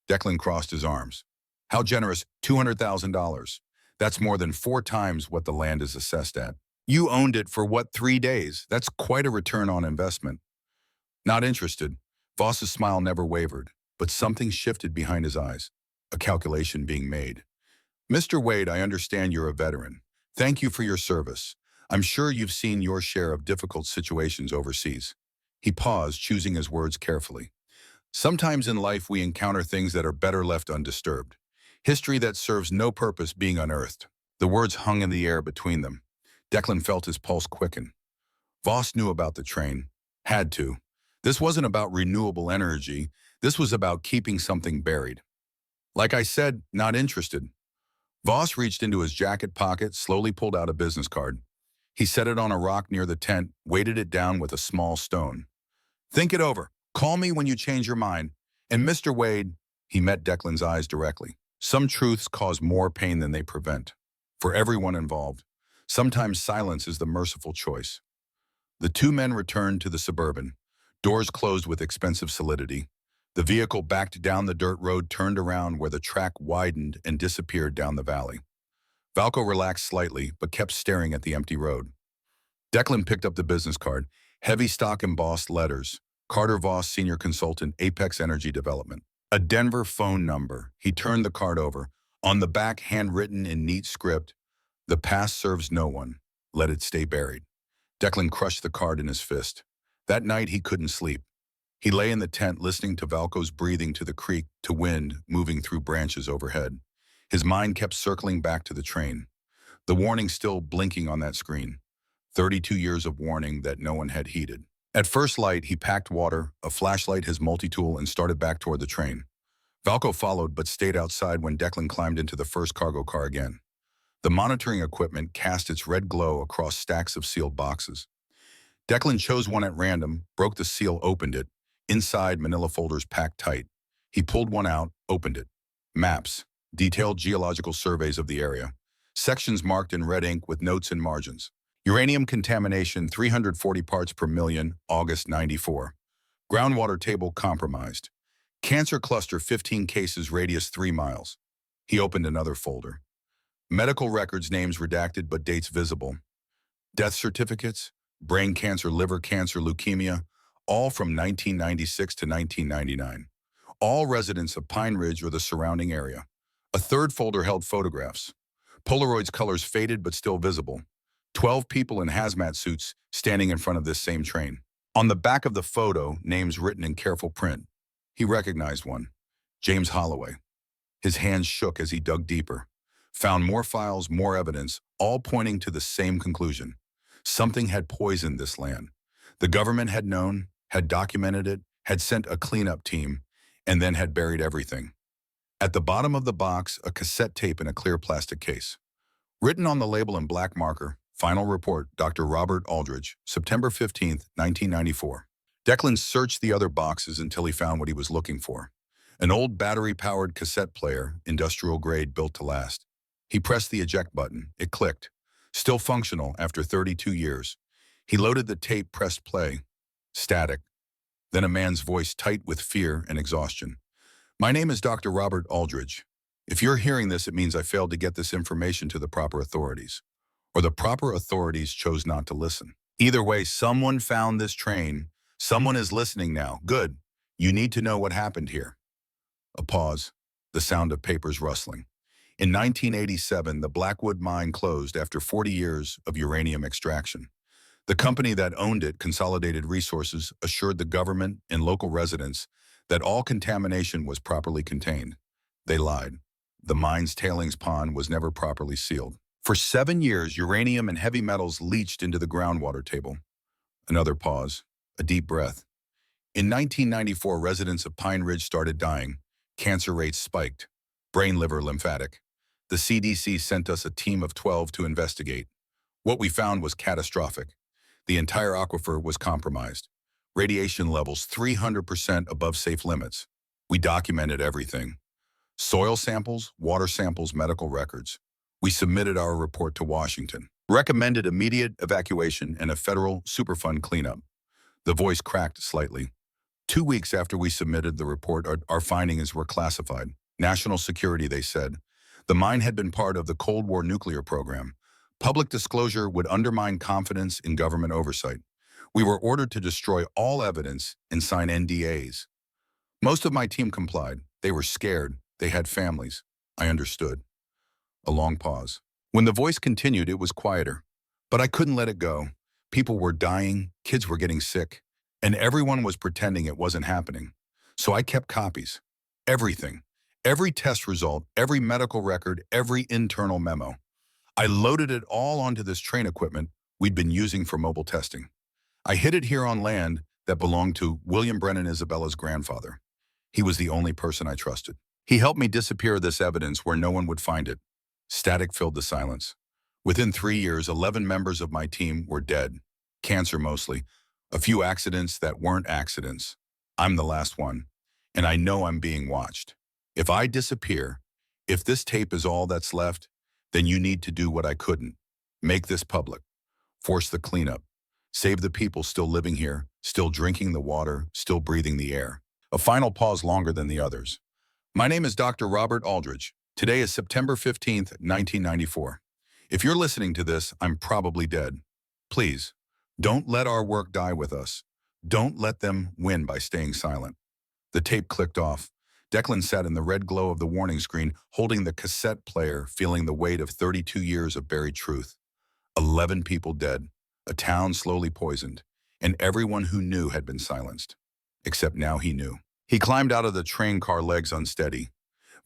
Declan crossed his arms. How generous? $200,000. That's more than 4 times what the land is assessed at. You owned it for what, 3 days? That's quite a return on investment. Not interested. Voss's smile never wavered, but something shifted behind his eyes. A calculation being made. Mr. Wade, I understand you're a veteran. Thank you for your service. I'm sure you've seen your share of difficult situations overseas. He paused, choosing his words carefully. Sometimes in life we encounter things that are better left undisturbed. History that serves no purpose being unearthed. The words hung in the air between them. Declan felt his pulse quicken. Voss knew about the train. Had to. This wasn't about renewable energy. This was about keeping something buried. Like I said, not interested. Voss reached into his jacket pocket, slowly pulled out a business card. He set it on a rock near the tent, weighted it down with a small stone. Think it over. Call me when you change your mind. And Mr. Wade, he met Declan's eyes directly. Some truths cause more pain than they prevent. For everyone involved, sometimes silence is the merciful choice. The 2 men returned to the Suburban. Doors closed with expensive solidity. The vehicle backed down the dirt road, turned around where the track widened and disappeared down the valley. Valko relaxed slightly, but kept staring at the empty road. Declan picked up the business card. Heavy stock embossed letters. Carter Voss, Senior Consultant, Apex Energy Development. A Denver phone number. He turned the card over. On the back, handwritten in neat script, "The past serves no one. Let it stay buried." Declan crushed the card in his fist. That night, he couldn't sleep. He lay in the tent listening to Valco's breathing, to the creek, to wind moving through branches overhead. His mind kept circling back to the train. The warning still blinking on that screen. 32 years of warning that no one had heeded. At first light, he packed water, a flashlight, his multi-tool, and started back toward the train. Valco followed but stayed outside when Declan climbed into the first cargo car again. The monitoring equipment cast its red glow across stacks of sealed boxes. Declan chose one at random, broke the seal, opened it. Inside, manila folders packed tight. He pulled one out, opened it. Maps, detailed geological surveys of the area. Sections marked in red ink with notes and margins. Uranium contamination 340 parts per million, August 94. Groundwater table compromised. Cancer cluster 15 cases, radius 3 miles. He opened another folder. Medical records, names redacted but dates visible. Death certificates, brain cancer, liver cancer, leukemia, all from 1996 to 1999. All residents of Pine Ridge or the surrounding area. A third folder held photographs. Polaroid's colors faded but still visible. 12 people in hazmat suits standing in front of this same train. On the back of the photo, names written in careful print. He recognized one. James Holloway. His hands shook as he dug deeper. Found more files, more evidence, all pointing to the same conclusion. Something had poisoned this land. The government had known, had documented it, had sent a cleanup team, and then had buried everything. At the bottom of the box, a cassette tape in a clear plastic case. Written on the label in black marker, "Final report, Dr. Robert Aldridge, September 15th, 1994. Declan searched the other boxes until he found what he was looking for. An old battery-powered cassette player, industrial grade, built to last. He pressed the eject button. It clicked. Still functional after 32 years. He loaded the tape, pressed play. Static. Then a man's voice, tight with fear and exhaustion. "My name is Dr. Robert Aldridge. If you're hearing this, it means I failed to get this information to the proper authorities. Or the proper authorities chose not to listen. Either way, someone found this train. Someone is listening now. Good. You need to know what happened here." A pause. The sound of papers rustling. In 1987, the Blackwood mine closed after 40 years of uranium extraction. The company that owned it, Consolidated Resources, assured the government and local residents that all contamination was properly contained. They lied. The mine's tailings pond was never properly sealed. For 7 years, uranium and heavy metals leached into the groundwater table. Another pause. A deep breath. In 1994, residents of Pine Ridge started dying. Cancer rates spiked. Brain, liver, lymphatic. The CDC sent us a team of 12 to investigate. What we found was catastrophic. The entire aquifer was compromised. Radiation levels 300% above safe limits. We documented everything. Soil samples, water samples, medical records. We submitted our report to Washington. Recommended immediate evacuation and a federal Superfund cleanup. The voice cracked slightly. 2 weeks after we submitted the report, our findings were classified. National security, they said. The mine had been part of the Cold War nuclear program. Public disclosure would undermine confidence in government oversight. We were ordered to destroy all evidence and sign NDAs. Most of my team complied. They were scared. They had families. I understood. A long pause. When the voice continued, it was quieter. But I couldn't let it go. People were dying, kids were getting sick, and everyone was pretending it wasn't happening. So I kept copies. Everything. Every test result, every medical record, every internal memo. I loaded it all onto this train equipment we'd been using for mobile testing. I hid it here on land that belonged to William Brennan, Isabella's grandfather. He was the only person I trusted. He helped me disappear this evidence where no one would find it. Static filled the silence. Within 3 years, 11 members of my team were dead. Cancer mostly. A few accidents that weren't accidents. I'm the last one. And I know I'm being watched. If I disappear, if this tape is all that's left, then you need to do what I couldn't. Make this public. Force the cleanup. Save the people still living here, still drinking the water, still breathing the air. A final pause longer than the others. My name is Dr. Robert Aldridge. Today is September 15th, 1994. If you're listening to this, I'm probably dead. Please, Don't let our work die with us. Don't let them win by staying silent. The tape clicked off. Declan sat in the red glow of the warning screen, holding the cassette player, feeling the weight of 32 years of buried truth. 11 people dead, a town slowly poisoned, and everyone who knew had been silenced. Except now he knew. He climbed out of the train car, legs unsteady.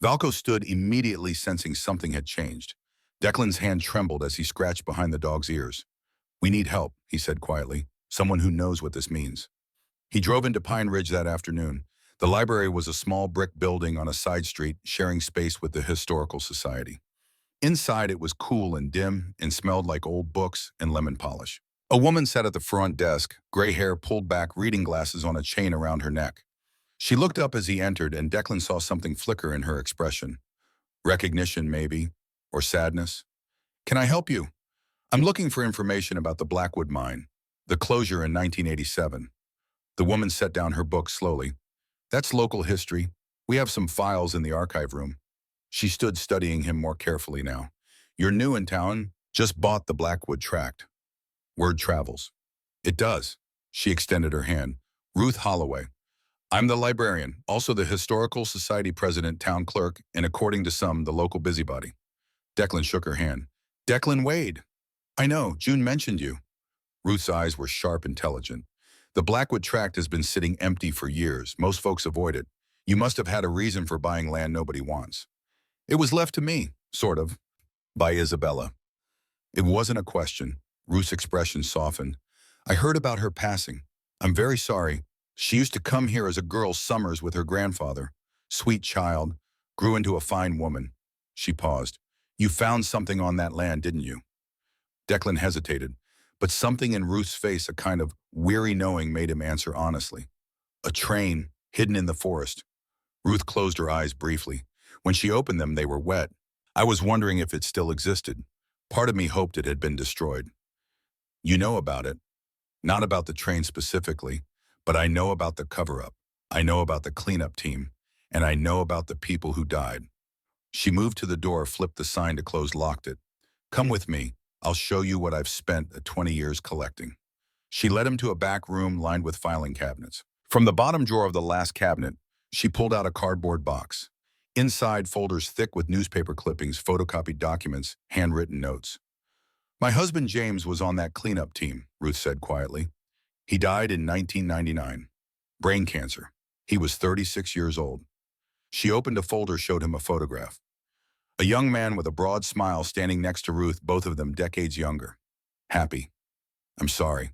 Valco stood, immediately sensing something had changed. Declan's hand trembled as he scratched behind the dog's ears. "We need help," he said quietly. "Someone who knows what this means." He drove into Pine Ridge that afternoon. The library was a small brick building on a side street, sharing space with the Historical Society. Inside, it was cool and dim and smelled like old books and lemon polish. A woman sat at the front desk, gray hair pulled back, reading glasses on a chain around her neck. She looked up as he entered, and Declan saw something flicker in her expression. Recognition, maybe, or sadness. "Can I help you?" "I'm looking for information about the Blackwood mine, the closure in 1987. The woman set down her book slowly. "That's local history. We have some files in the archive room." She stood, studying him more carefully now. "You're new in town, just bought the Blackwood tract. Word travels." "It does." She extended her hand. "Ruth Holloway. I'm the librarian, also the Historical Society president, town clerk, and according to some, the local busybody." Declan shook her hand. "Declan Wade. I know, June mentioned you." Ruth's eyes were sharp, intelligent. "The Blackwood tract has been sitting empty for years. Most folks avoid it. You must have had a reason for buying land nobody wants." "It was left to me, sort of, by Isabella." It wasn't a question. Ruth's expression softened. "I heard about her passing. I'm very sorry. She used to come here as a girl summers with her grandfather. Sweet child. Grew into a fine woman." She paused. "You found something on that land, didn't you?" Declan hesitated, but something in Ruth's face, a kind of weary knowing, made him answer honestly. "A train, hidden in the forest." Ruth closed her eyes briefly. When she opened them, they were wet. "I was wondering if it still existed. Part of me hoped it had been destroyed." "You know about it." "Not about the train specifically, but I know about the cover-up. I know about the cleanup team, and I know about the people who died." She moved to the door, flipped the sign to close, locked it. "Come with me. I'll show you what I've spent 20 years collecting." She led him to a back room lined with filing cabinets. From the bottom drawer of the last cabinet, she pulled out a cardboard box. Inside, folders thick with newspaper clippings, photocopied documents, handwritten notes. "My husband James was on that cleanup team," Ruth said quietly. "He died in 1999. Brain cancer. He was 36 years old." She opened a folder, showed him a photograph. A young man with a broad smile standing next to Ruth, both of them decades younger. Happy. "I'm sorry."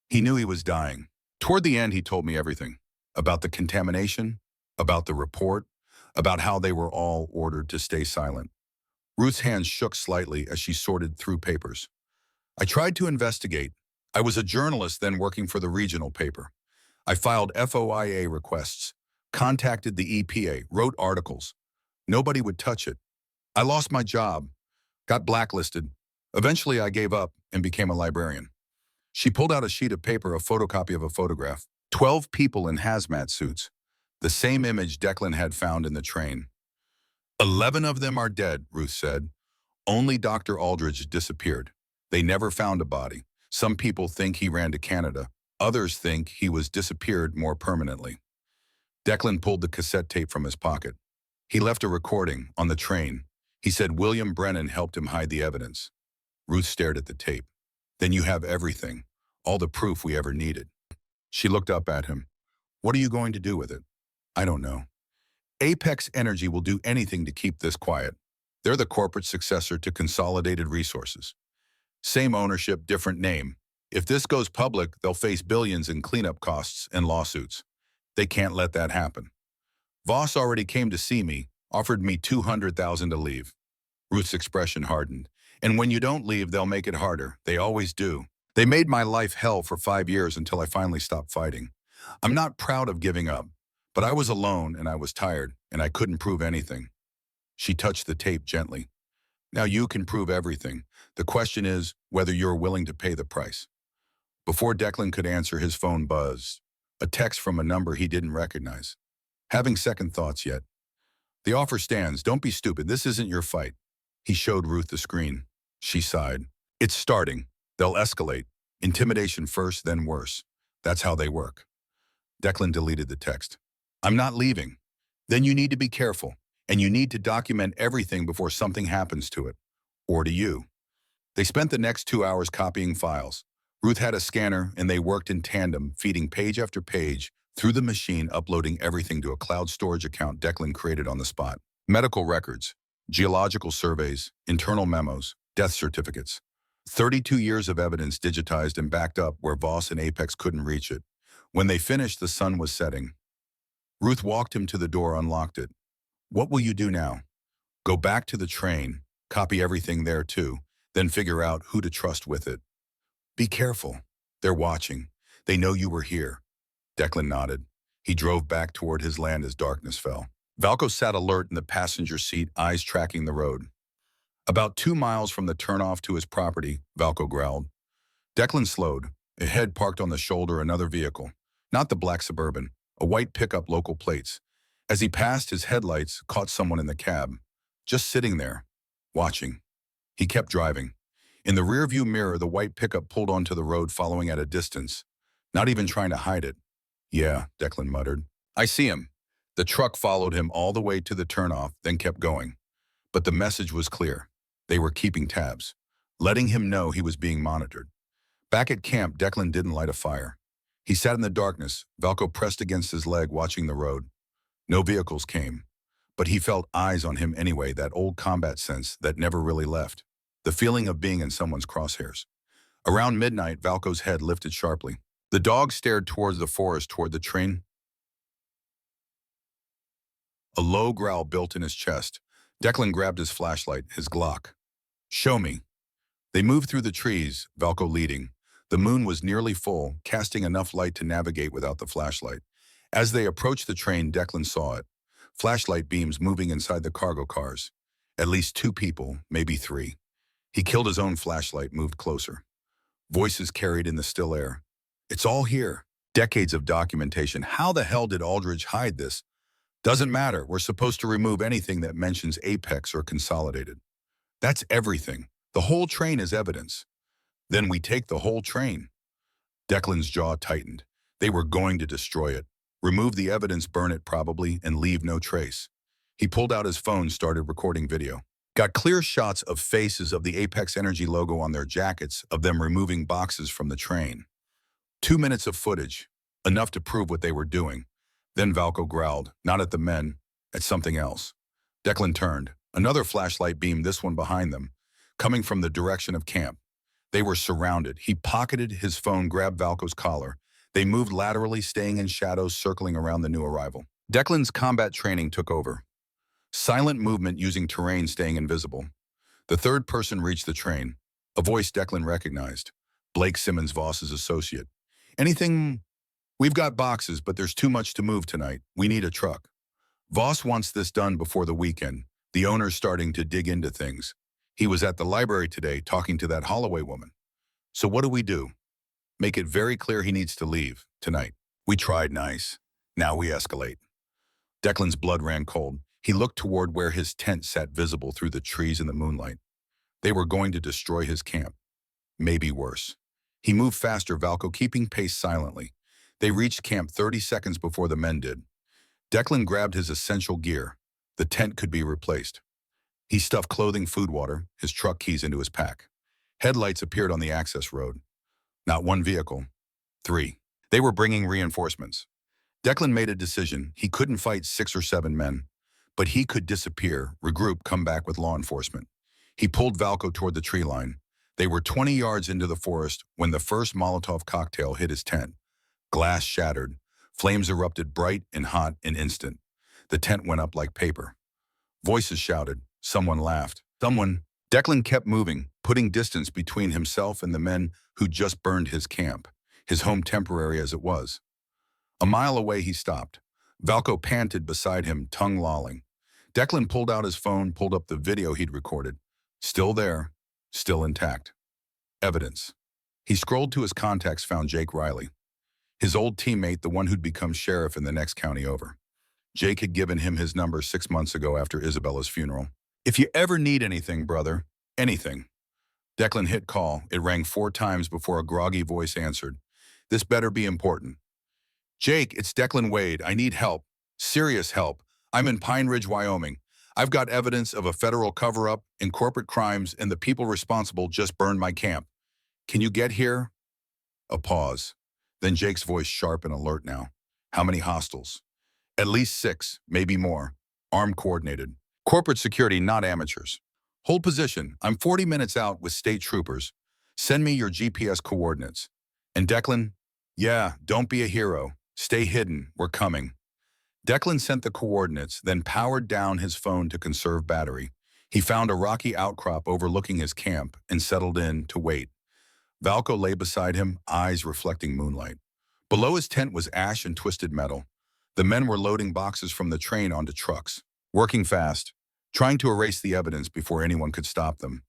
He knew he was dying. Toward the end, he told me everything. About the contamination, about the report, about how they were all ordered to stay silent. Ruth's hands shook slightly as she sorted through papers. "I tried to investigate. I was a journalist then, working for the regional paper. I filed FOIA requests, contacted the EPA, wrote articles. Nobody would touch it. I lost my job, got blacklisted. Eventually I gave up and became a librarian." She pulled out a sheet of paper, a photocopy of a photograph. 12 people in hazmat suits. The same image Declan had found in the train. 11 of them are dead," Ruth said. "Only Dr. Aldridge disappeared. They never found a body. Some people think he ran to Canada. Others think he was disappeared more permanently." Declan pulled the cassette tape from his pocket. He left a recording on the train. He said William Brennan helped him hide the evidence. Ruth stared at the tape. "Then you have everything, all the proof we ever needed." She looked up at him. "What are you going to do with it?" "I don't know. Apex Energy will do anything to keep this quiet. They're the corporate successor to Consolidated Resources. Same ownership, different name. If this goes public, they'll face billions in cleanup costs and lawsuits. They can't let that happen. Voss already came to see me, offered me $200,000 to leave." Ruth's expression hardened. "And when you don't leave, they'll make it harder. They always do. They made my life hell for 5 years until I finally stopped fighting. I'm not proud of giving up, but I was alone and I was tired and I couldn't prove anything." She touched the tape gently. "Now you can prove everything. The question is whether you're willing to pay the price." Before Declan could answer, his phone buzzed. A text from a number he didn't recognize. "Having second thoughts yet?" "The offer stands. Don't be stupid. This isn't your fight." He showed Ruth the screen. She sighed. "It's starting. They'll escalate. Intimidation first, then worse. That's how they work. Declan deleted the text. I'm not leaving. Then you need to be careful, and you need to document everything before something happens to it. Or to you. They spent the next 2 hours copying files. Ruth had a scanner, and they worked in tandem, feeding page after page through the machine, uploading everything to a cloud storage account Declan created on the spot. Medical records, geological surveys, internal memos, death certificates. 32 years of evidence digitized and backed up where Voss and Apex couldn't reach it. When they finished, the sun was setting. Ruth walked him to the door, unlocked it. What will you do now? Go back to the train, copy everything there too, then figure out who to trust with it. Be careful. They're watching. They know you were here. Declan nodded. He drove back toward his land as darkness fell. Valko sat alert in the passenger seat, eyes tracking the road. About 2 miles from the turnoff to his property, Valko growled. Declan slowed. Ahead, parked on the shoulder, another vehicle. Not the black Suburban, a white pickup, local plates. As he passed, his headlights caught someone in the cab, just sitting there, watching. He kept driving. In the rearview mirror, the white pickup pulled onto the road, following at a distance, not even trying to hide it. Yeah, Declan muttered. I see him. The truck followed him all the way to the turnoff, then kept going. But the message was clear. They were keeping tabs, letting him know he was being monitored. Back at camp, Declan didn't light a fire. He sat in the darkness, Valko pressed against his leg, watching the road. No vehicles came, but he felt eyes on him anyway, that old combat sense that never really left. The feeling of being in someone's crosshairs. Around midnight, Valko's head lifted sharply. The dog stared towards the forest, toward the train. A low growl built in his chest. Declan grabbed his flashlight, his Glock. Show me. They moved through the trees, Valko leading. The moon was nearly full, casting enough light to navigate without the flashlight. As they approached the train, Declan saw it. Flashlight beams moving inside the cargo cars. At least 2 people, maybe 3. He killed his own flashlight, moved closer. Voices carried in the still air. It's all here. Decades of documentation. How the hell did Aldridge hide this? Doesn't matter. We're supposed to remove anything that mentions Apex or Consolidated. That's everything. The whole train is evidence. Then we take the whole train. Declan's jaw tightened. They were going to destroy it. Remove the evidence, burn it probably, and leave no trace. He pulled out his phone, started recording video. Got clear shots of faces, of the Apex Energy logo on their jackets, of them removing boxes from the train. 2 minutes of footage, enough to prove what they were doing. Then Valko growled, not at the men, at something else. Declan turned. Another flashlight beam, this one behind them, coming from the direction of camp. They were surrounded. He pocketed his phone, grabbed Valko's collar. They moved laterally, staying in shadows, circling around the new arrival. Declan's combat training took over. Silent movement, using terrain, staying invisible. The third person reached the train. A voice Declan recognized. Blake Simmons, Voss's associate. Anything? We've got boxes, but there's too much to move tonight. We need a truck. Voss wants this done before the weekend. The owner's starting to dig into things. He was at the library today talking to that Holloway woman. So what do? Make it very clear he needs to leave tonight. We tried nice. Now we escalate. Declan's blood ran cold. He looked toward where his tent sat, visible through the trees in the moonlight. They were going to destroy his camp. Maybe worse. He moved faster, Valko keeping pace silently. They reached camp 30 seconds before the men did. Declan grabbed his essential gear. The tent could be replaced. He stuffed clothing, food, water, his truck keys into his pack. Headlights appeared on the access road. Not 1 vehicle. 3. They were bringing reinforcements. Declan made a decision. He couldn't fight 6 or 7 men, but he could disappear, regroup, come back with law enforcement. He pulled Valko toward the tree line. They were 20 yards into the forest when the first Molotov cocktail hit his tent. Glass shattered. Flames erupted, bright and hot, an instant. The tent went up like paper. Voices shouted. Someone laughed. Someone. Declan kept moving, putting distance between himself and the men who just burned his camp, his home, temporary as it was. A mile away, he stopped. Valko panted beside him, tongue lolling. Declan pulled out his phone, pulled up the video he'd recorded. Still there, still intact. Evidence. He scrolled to his contacts, found Jake Riley. His old teammate, the one who'd become sheriff in the next county over. Jake had given him his number 6 months ago after Isabella's funeral. If you ever need anything, brother, anything, Declan hit call. It rang 4 times before a groggy voice answered. This better be important. Jake, it's Declan Wade. I need help. Serious help. I'm in Pine Ridge, Wyoming. I've got evidence of a federal cover-up in corporate crimes, and the people responsible just burned my camp. Can you get here? A pause. Then Jake's voice sharp and alert now. How many hostiles? At least 6, maybe more. Armed coordinated. Corporate security, not amateurs. Hold position. I'm 40 minutes out with state troopers. Send me your GPS coordinates. And Declan? Yeah, don't be a hero. Stay hidden. We're coming. Declan sent the coordinates, then powered down his phone to conserve battery. He found a rocky outcrop overlooking his camp and settled in to wait. Valco lay beside him, eyes reflecting moonlight. Below his tent was ash and twisted metal. The men were loading boxes from the train onto trucks, working fast, trying to erase the evidence before anyone could stop them.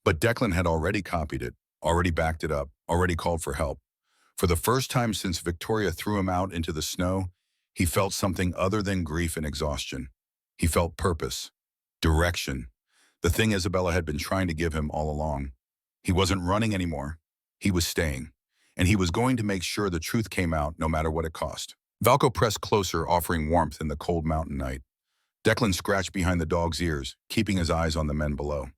But Declan had already copied it, already backed it up, already called for help. For the first time since Victoria threw him out into the snow, he felt something other than grief and exhaustion. He felt purpose, direction, the thing Isabella had been trying to give him all along. He wasn't running anymore. He was staying, and he was going to make sure the truth came out no matter what it cost. Valco pressed closer, offering warmth in the cold mountain night. Declan scratched behind the dog's ears, keeping his eyes on the men below.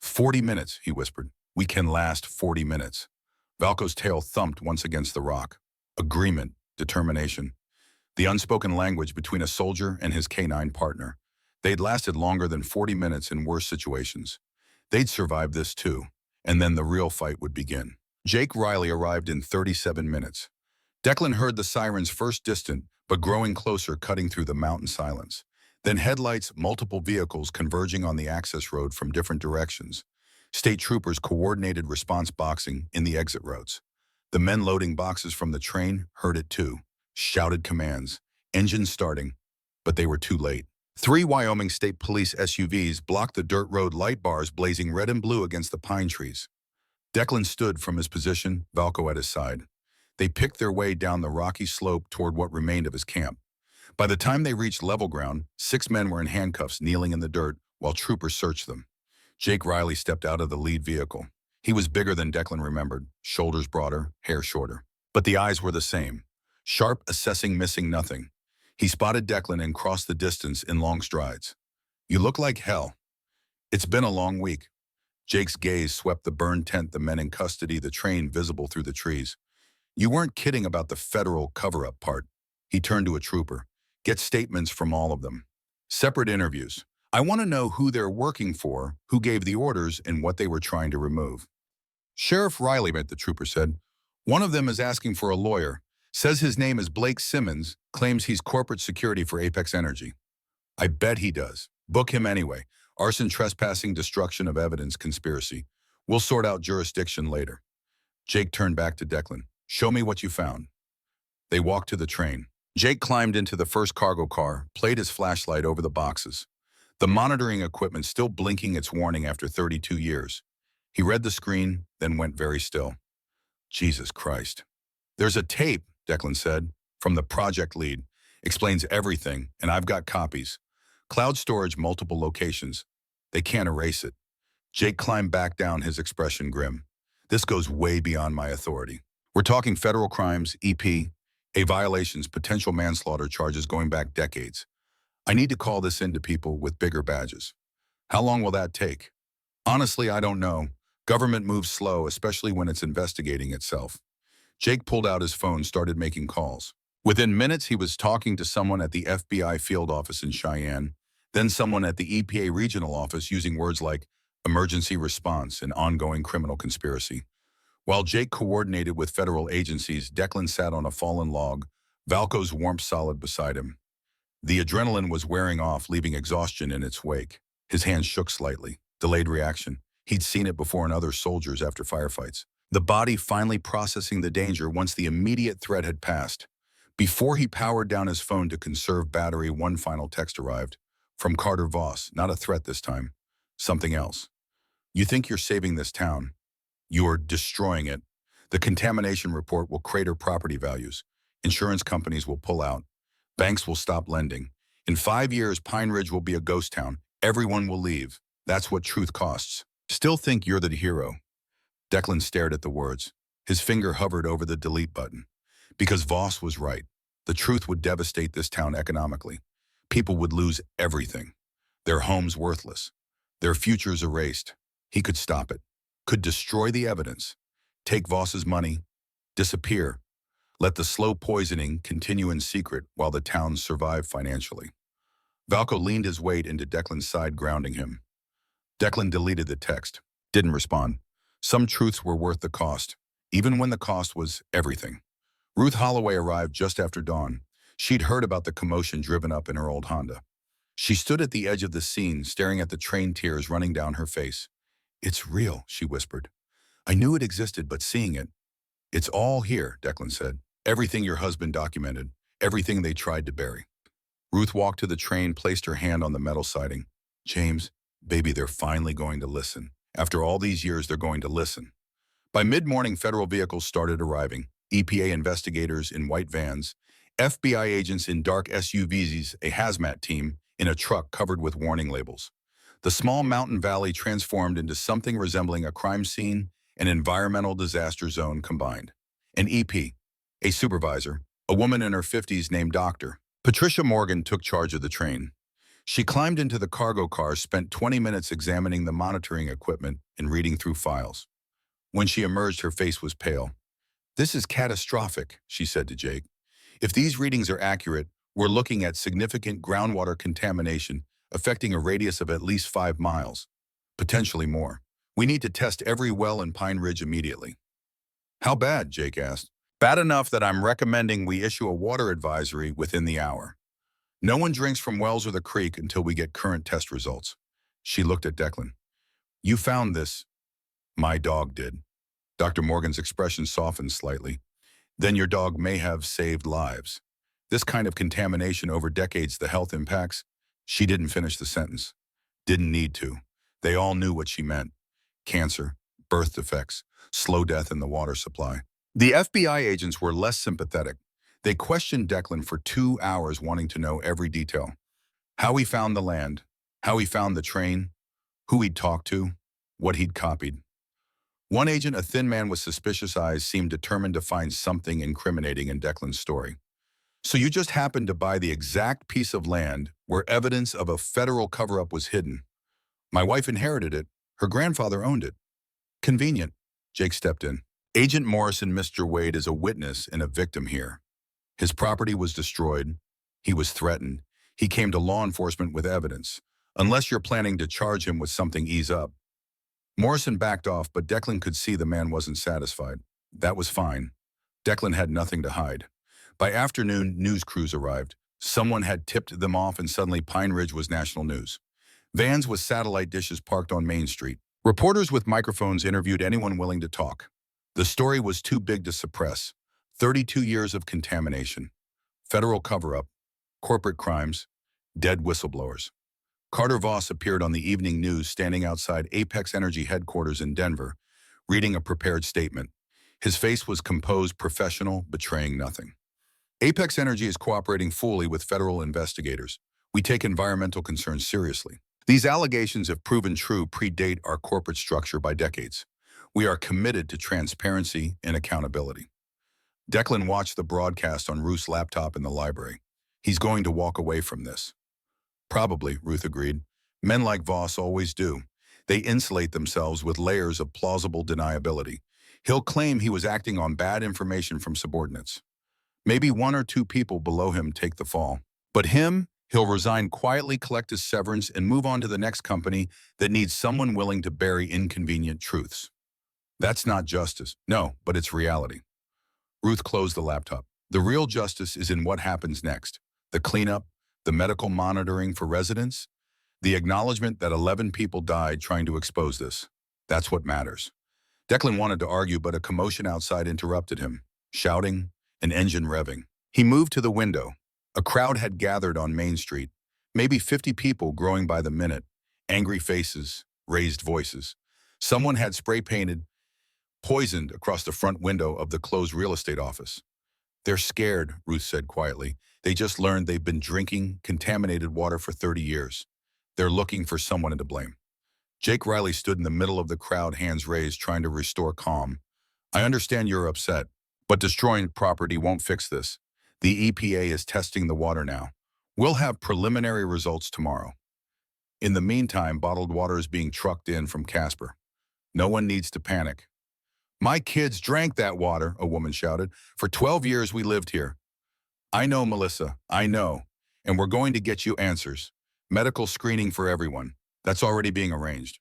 40 minutes, he whispered. We can last 40 minutes. Valco's tail thumped once against the rock. Agreement, determination. The unspoken language between a soldier and his canine partner. They'd lasted longer than 40 minutes in worse situations. They'd survive this too, and then the real fight would begin. Jake Riley arrived in 37 minutes. Declan heard the sirens first distant, but growing closer, cutting through the mountain silence. Then headlights, multiple vehicles converging on the access road from different directions. State troopers coordinated response boxing in the exit roads. The men loading boxes from the train heard it too. Shouted commands, engines starting, but they were too late. 3 Wyoming State Police SUVs blocked the dirt road light bars blazing red and blue against the pine trees. Declan stood from his position, Valco at his side. They picked their way down the rocky slope toward what remained of his camp. By the time they reached level ground, 6 men were in handcuffs kneeling in the dirt while troopers searched them. Jake Riley stepped out of the lead vehicle. He was bigger than Declan remembered, shoulders broader, hair shorter. But the eyes were the same. Sharp, assessing, missing nothing. He spotted Declan and crossed the distance in long strides. You look like hell. It's been a long week. Jake's gaze swept the burned tent, the men in custody, the train visible through the trees. You weren't kidding about the federal cover-up part. He turned to a trooper. Get statements from all of them. Separate interviews. I want to know who they're working for, who gave the orders, and what they were trying to remove. Sheriff Riley, the trooper said. One of them is asking for a lawyer. Says his name is Blake Simmons, claims he's corporate security for Apex Energy. I bet he does. Book him anyway. Arson, trespassing, destruction of evidence, conspiracy. We'll sort out jurisdiction later. Jake turned back to Declan. Show me what you found. They walked to the train. Jake climbed into the first cargo car, played his flashlight over the boxes. The monitoring equipment still blinking its warning after 32 years. He read the screen, then went very still. Jesus Christ. There's a tape, Declan said, from the project lead. Explains everything, and I've got copies. Cloud storage, multiple locations. They can't erase it. Jake climbed back down, his expression grim. This goes way beyond my authority. We're talking federal crimes, A violations, potential manslaughter charges going back decades. I need to call this into people with bigger badges. How long will that take? Honestly, I don't know. Government moves slow, especially when it's investigating itself. Jake pulled out his phone, started making calls. Within minutes, he was talking to someone at the FBI field office in Cheyenne, then someone at the EPA regional office using words like emergency response and ongoing criminal conspiracy. While Jake coordinated with federal agencies, Declan sat on a fallen log, Valco's warmth solid beside him. The adrenaline was wearing off, leaving exhaustion in its wake. His hands shook slightly. Delayed reaction. He'd seen it before in other soldiers after firefights. The body finally processing the danger once the immediate threat had passed. Before he powered down his phone to conserve battery, one final text arrived. From Carter Voss, not a threat this time. Something else. You think you're saving this town. You're destroying it. The contamination report will crater property values. Insurance companies will pull out. Banks will stop lending. In 5 years, Pine Ridge will be a ghost town. Everyone will leave. That's what truth costs. Still think you're the hero. Declan stared at the words. His finger hovered over the delete button. Because Voss was right. The truth would devastate this town economically. People would lose everything. Their homes worthless. Their futures erased. He could stop it. Could destroy the evidence. Take Voss's money. Disappear. Let the slow poisoning continue in secret while the town survived financially. Valco leaned his weight into Declan's side, grounding him. Declan deleted the text. Didn't respond. Some truths were worth the cost, even when the cost was everything. Ruth Holloway arrived just after dawn. She'd heard about the commotion driven up in her old Honda. She stood at the edge of the scene, staring at the train, tears running down her face. "It's real," she whispered. "I knew it existed, but seeing it—" "It's all here," Declan said. "Everything your husband documented, everything they tried to bury." Ruth walked to the train, placed her hand on the metal siding. "James, baby, they're finally going to listen. After all these years, they're going to listen." By mid-morning, federal vehicles started arriving. EPA investigators in white vans, FBI agents in dark SUVs, a hazmat team in a truck covered with warning labels. The small mountain valley transformed into something resembling a crime scene and environmental disaster zone combined. An EP, a supervisor, a woman in her 50s named Dr. Patricia Morgan, took charge of the train. She climbed into the cargo car, spent 20 minutes examining the monitoring equipment and reading through files. When she emerged, her face was pale. "This is catastrophic," she said to Jake. "If these readings are accurate, we're looking at significant groundwater contamination affecting a radius of at least 5 miles, potentially more. We need to test every well in Pine Ridge immediately." "How bad?" Jake asked. "Bad enough that I'm recommending we issue a water advisory within the hour. No one drinks from wells or the creek until we get current test results." She looked at Declan. "You found this." "My dog did." Dr. Morgan's expression softened slightly. "Then your dog may have saved lives. This kind of contamination over decades, the health impacts—" She didn't finish the sentence. Didn't need to. They all knew what she meant. Cancer, birth defects, slow death in the water supply. The FBI agents were less sympathetic. They questioned Declan for 2 hours, wanting to know every detail. How he found the land, how he found the train, who he'd talked to, what he'd copied. One agent, a thin man with suspicious eyes, seemed determined to find something incriminating in Declan's story. "So you just happened to buy the exact piece of land where evidence of a federal cover-up was hidden?" "My wife inherited it. Her grandfather owned it." "Convenient." Jake stepped in. "Agent Morrison, Mr. Wade is a witness and a victim here. His property was destroyed. He was threatened. He came to law enforcement with evidence. Unless you're planning to charge him with something, ease up." Morrison backed off, but Declan could see the man wasn't satisfied. That was fine. Declan had nothing to hide. By afternoon, news crews arrived. Someone had tipped them off, and suddenly Pine Ridge was national news. Vans with satellite dishes parked on Main Street. Reporters with microphones interviewed anyone willing to talk. The story was too big to suppress. 32 years of contamination. Federal cover-up. Corporate crimes. Dead whistleblowers. Carter Voss appeared on the evening news, standing outside Apex Energy headquarters in Denver, reading a prepared statement. His face was composed, professional, betraying nothing. "Apex Energy is cooperating fully with federal investigators. We take environmental concerns seriously. These allegations, if proven true, predate our corporate structure by decades. We are committed to transparency and accountability." Declan watched the broadcast on Ruth's laptop in the library. He's going to walk away from this. "Probably," Ruth agreed. "Men like Voss always do. They insulate themselves with layers of plausible deniability. He'll claim he was acting on bad information from subordinates. Maybe 1 or 2 people below him take the fall. But he'll resign quietly, collect his severance, and move on to the next company that needs someone willing to bury inconvenient truths. That's not justice. No, but it's reality." Ruth closed the laptop. "The real justice is in what happens next. The cleanup, the medical monitoring for residents, the acknowledgement that 11 people died trying to expose this. That's what matters." Declan wanted to argue, but a commotion outside interrupted him. Shouting, an engine revving. He moved to the window. A crowd had gathered on Main Street, maybe 50 people, growing by the minute. Angry faces, raised voices. Someone had spray-painted "poisoned" across the front window of the closed real estate office. "They're scared," Ruth said quietly. "They just learned they've been drinking contaminated water for 30 years. They're looking for someone to blame." Jake Riley stood in the middle of the crowd, hands raised, trying to restore calm. I understand you're upset, but destroying property won't fix this. The EPA is testing the water now. We'll have preliminary results tomorrow. In the meantime, bottled water is being trucked in from Casper. No one needs to panic. My kids drank that water, a woman shouted. For 12 years we lived here. I know, Melissa, I know. And we're going to get you answers. Medical screening for everyone. That's already being arranged.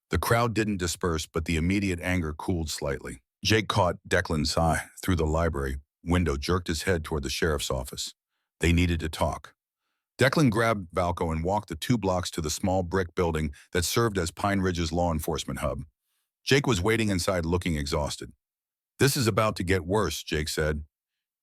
The crowd didn't disperse, but the immediate anger cooled slightly. Jake caught Declan's eye through the library window, jerked his head toward the sheriff's office. They needed to talk. Declan grabbed Valco and walked the 2 blocks to the small brick building that served as Pine Ridge's law enforcement hub. Jake was waiting inside, looking exhausted. This is about to get worse, Jake said.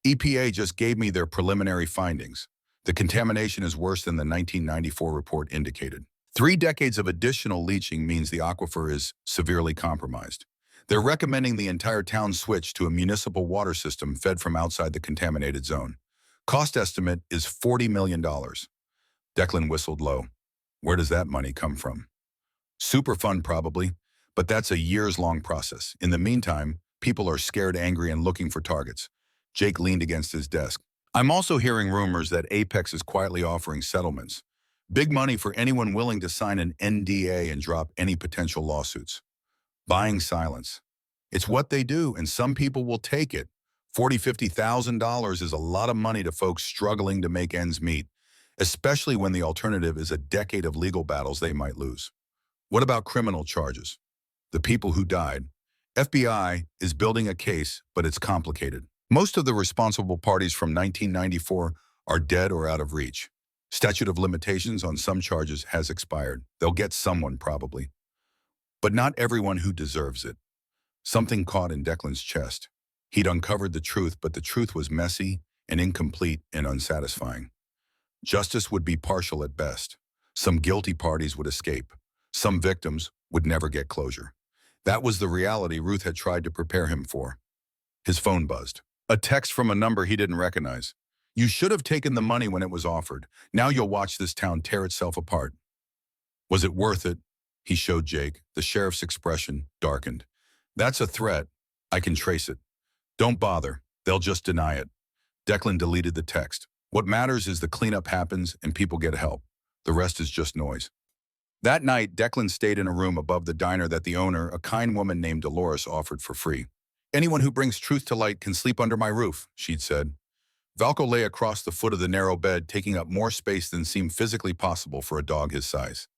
EPA just gave me their preliminary findings. The contamination is worse than the 1994 report indicated. 3 decades of additional leaching means the aquifer is severely compromised. They're recommending the entire town switch to a municipal water system fed from outside the contaminated zone. Cost estimate is $40 million. Declan whistled low. Where does that money come from? Superfund probably, but that's a years-long process. In the meantime, people are scared, angry, and looking for targets. Jake leaned against his desk. I'm also hearing rumors that Apex is quietly offering settlements. Big money for anyone willing to sign an NDA and drop any potential lawsuits. Buying silence. It's what they do, and some people will take it. $40,000, $50,000 is a lot of money to folks struggling to make ends meet, especially when the alternative is a decade of legal battles they might lose. What about criminal charges? The people who died. FBI is building a case, but it's complicated. Most of the responsible parties from 1994 are dead or out of reach. Statute of limitations on some charges has expired. They'll get someone probably. But not everyone who deserves it. Something caught in Declan's chest. He'd uncovered the truth, but the truth was messy and incomplete and unsatisfying. Justice would be partial at best. Some guilty parties would escape. Some victims would never get closure. That was the reality Ruth had tried to prepare him for. His phone buzzed. A text from a number he didn't recognize. You should have taken the money when it was offered. Now you'll watch this town tear itself apart. Was it worth it? He showed Jake. The sheriff's expression darkened. That's a threat. I can trace it. Don't bother. They'll just deny it. Declan deleted the text. What matters is the cleanup happens and people get help. The rest is just noise. That night, Declan stayed in a room above the diner that the owner, a kind woman named Dolores, offered for free. Anyone who brings truth to light can sleep under my roof, she'd said. Valco lay across the foot of the narrow bed, taking up more space than seemed physically possible for a dog his size.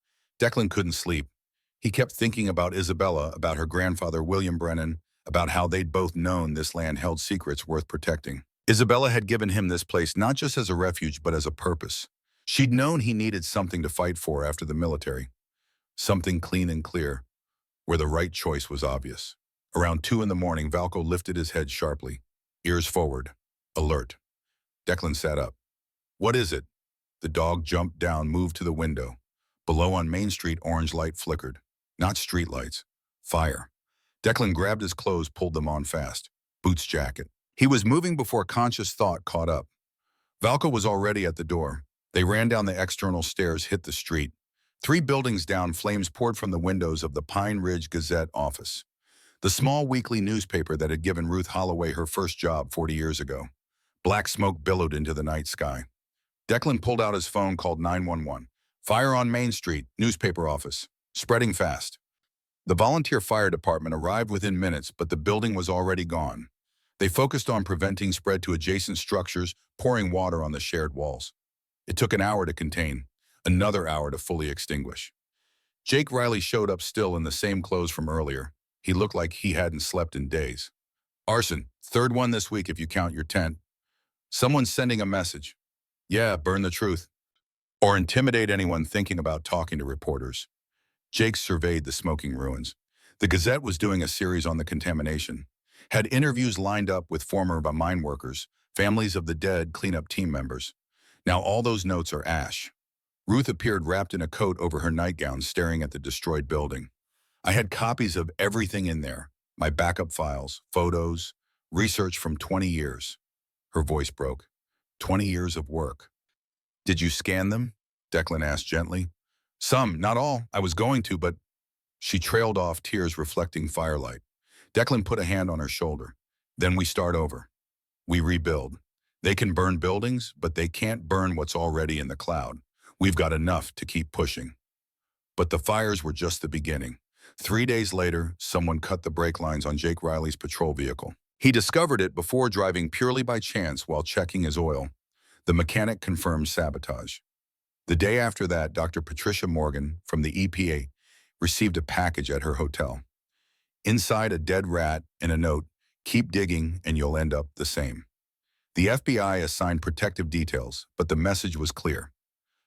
Declan couldn't sleep. He kept thinking about Isabella, about her grandfather, William Brennan, about how they'd both known this land held secrets worth protecting. Isabella had given him this place not just as a refuge, but as a purpose. She'd known he needed something to fight for after the military. Something clean and clear, where the right choice was obvious. Around 2 in the morning, Valco lifted his head sharply, ears forward, alert. Declan sat up. What is it? The dog jumped down, moved to the window. Below on Main Street, orange light flickered. Not street lights. Fire. Declan grabbed his clothes, pulled them on fast. Boots, jacket. He was moving before conscious thought caught up. Valco was already at the door. They ran down the external stairs, hit the street. 3 buildings down, flames poured from the windows of the Pine Ridge Gazette office, the small weekly newspaper that had given Ruth Holloway her first job 40 years ago. Black smoke billowed into the night sky. Declan pulled out his phone, called 911. Fire on Main Street, newspaper office. Spreading fast. The volunteer fire department arrived within minutes, but the building was already gone. They focused on preventing spread to adjacent structures, pouring water on the shared walls. It took an hour to contain, another hour to fully extinguish. Jake Riley showed up still in the same clothes from earlier. He looked like he hadn't slept in days. Arson, 3rd one this week if you count your tent. Someone's sending a message. Yeah, burn the truth. Or intimidate anyone thinking about talking to reporters. Jake surveyed the smoking ruins. The Gazette was doing a series on the contamination. Had interviews lined up with former mine workers, families of the dead, cleanup team members. Now all those notes are ash. Ruth appeared wrapped in a coat over her nightgown, staring at the destroyed building. I had copies of everything in there. My backup files, photos, research from 20 years. Her voice broke. 20 years of work. Did you scan them? Declan asked gently. Some, not all. I was going to, but She trailed off, tears reflecting firelight. Declan put a hand on her shoulder. Then we start over. We rebuild. They can burn buildings, but they can't burn what's already in the cloud. We've got enough to keep pushing. But the fires were just the beginning. 3 days later, someone cut the brake lines on Jake Riley's patrol vehicle. He discovered it before driving purely by chance while checking his oil. The mechanic confirmed sabotage. The day after that, Dr. Patricia Morgan from the EPA received a package at her hotel. Inside, a dead rat and a note, "Keep digging and you'll end up the same." The FBI assigned protective details, but the message was clear.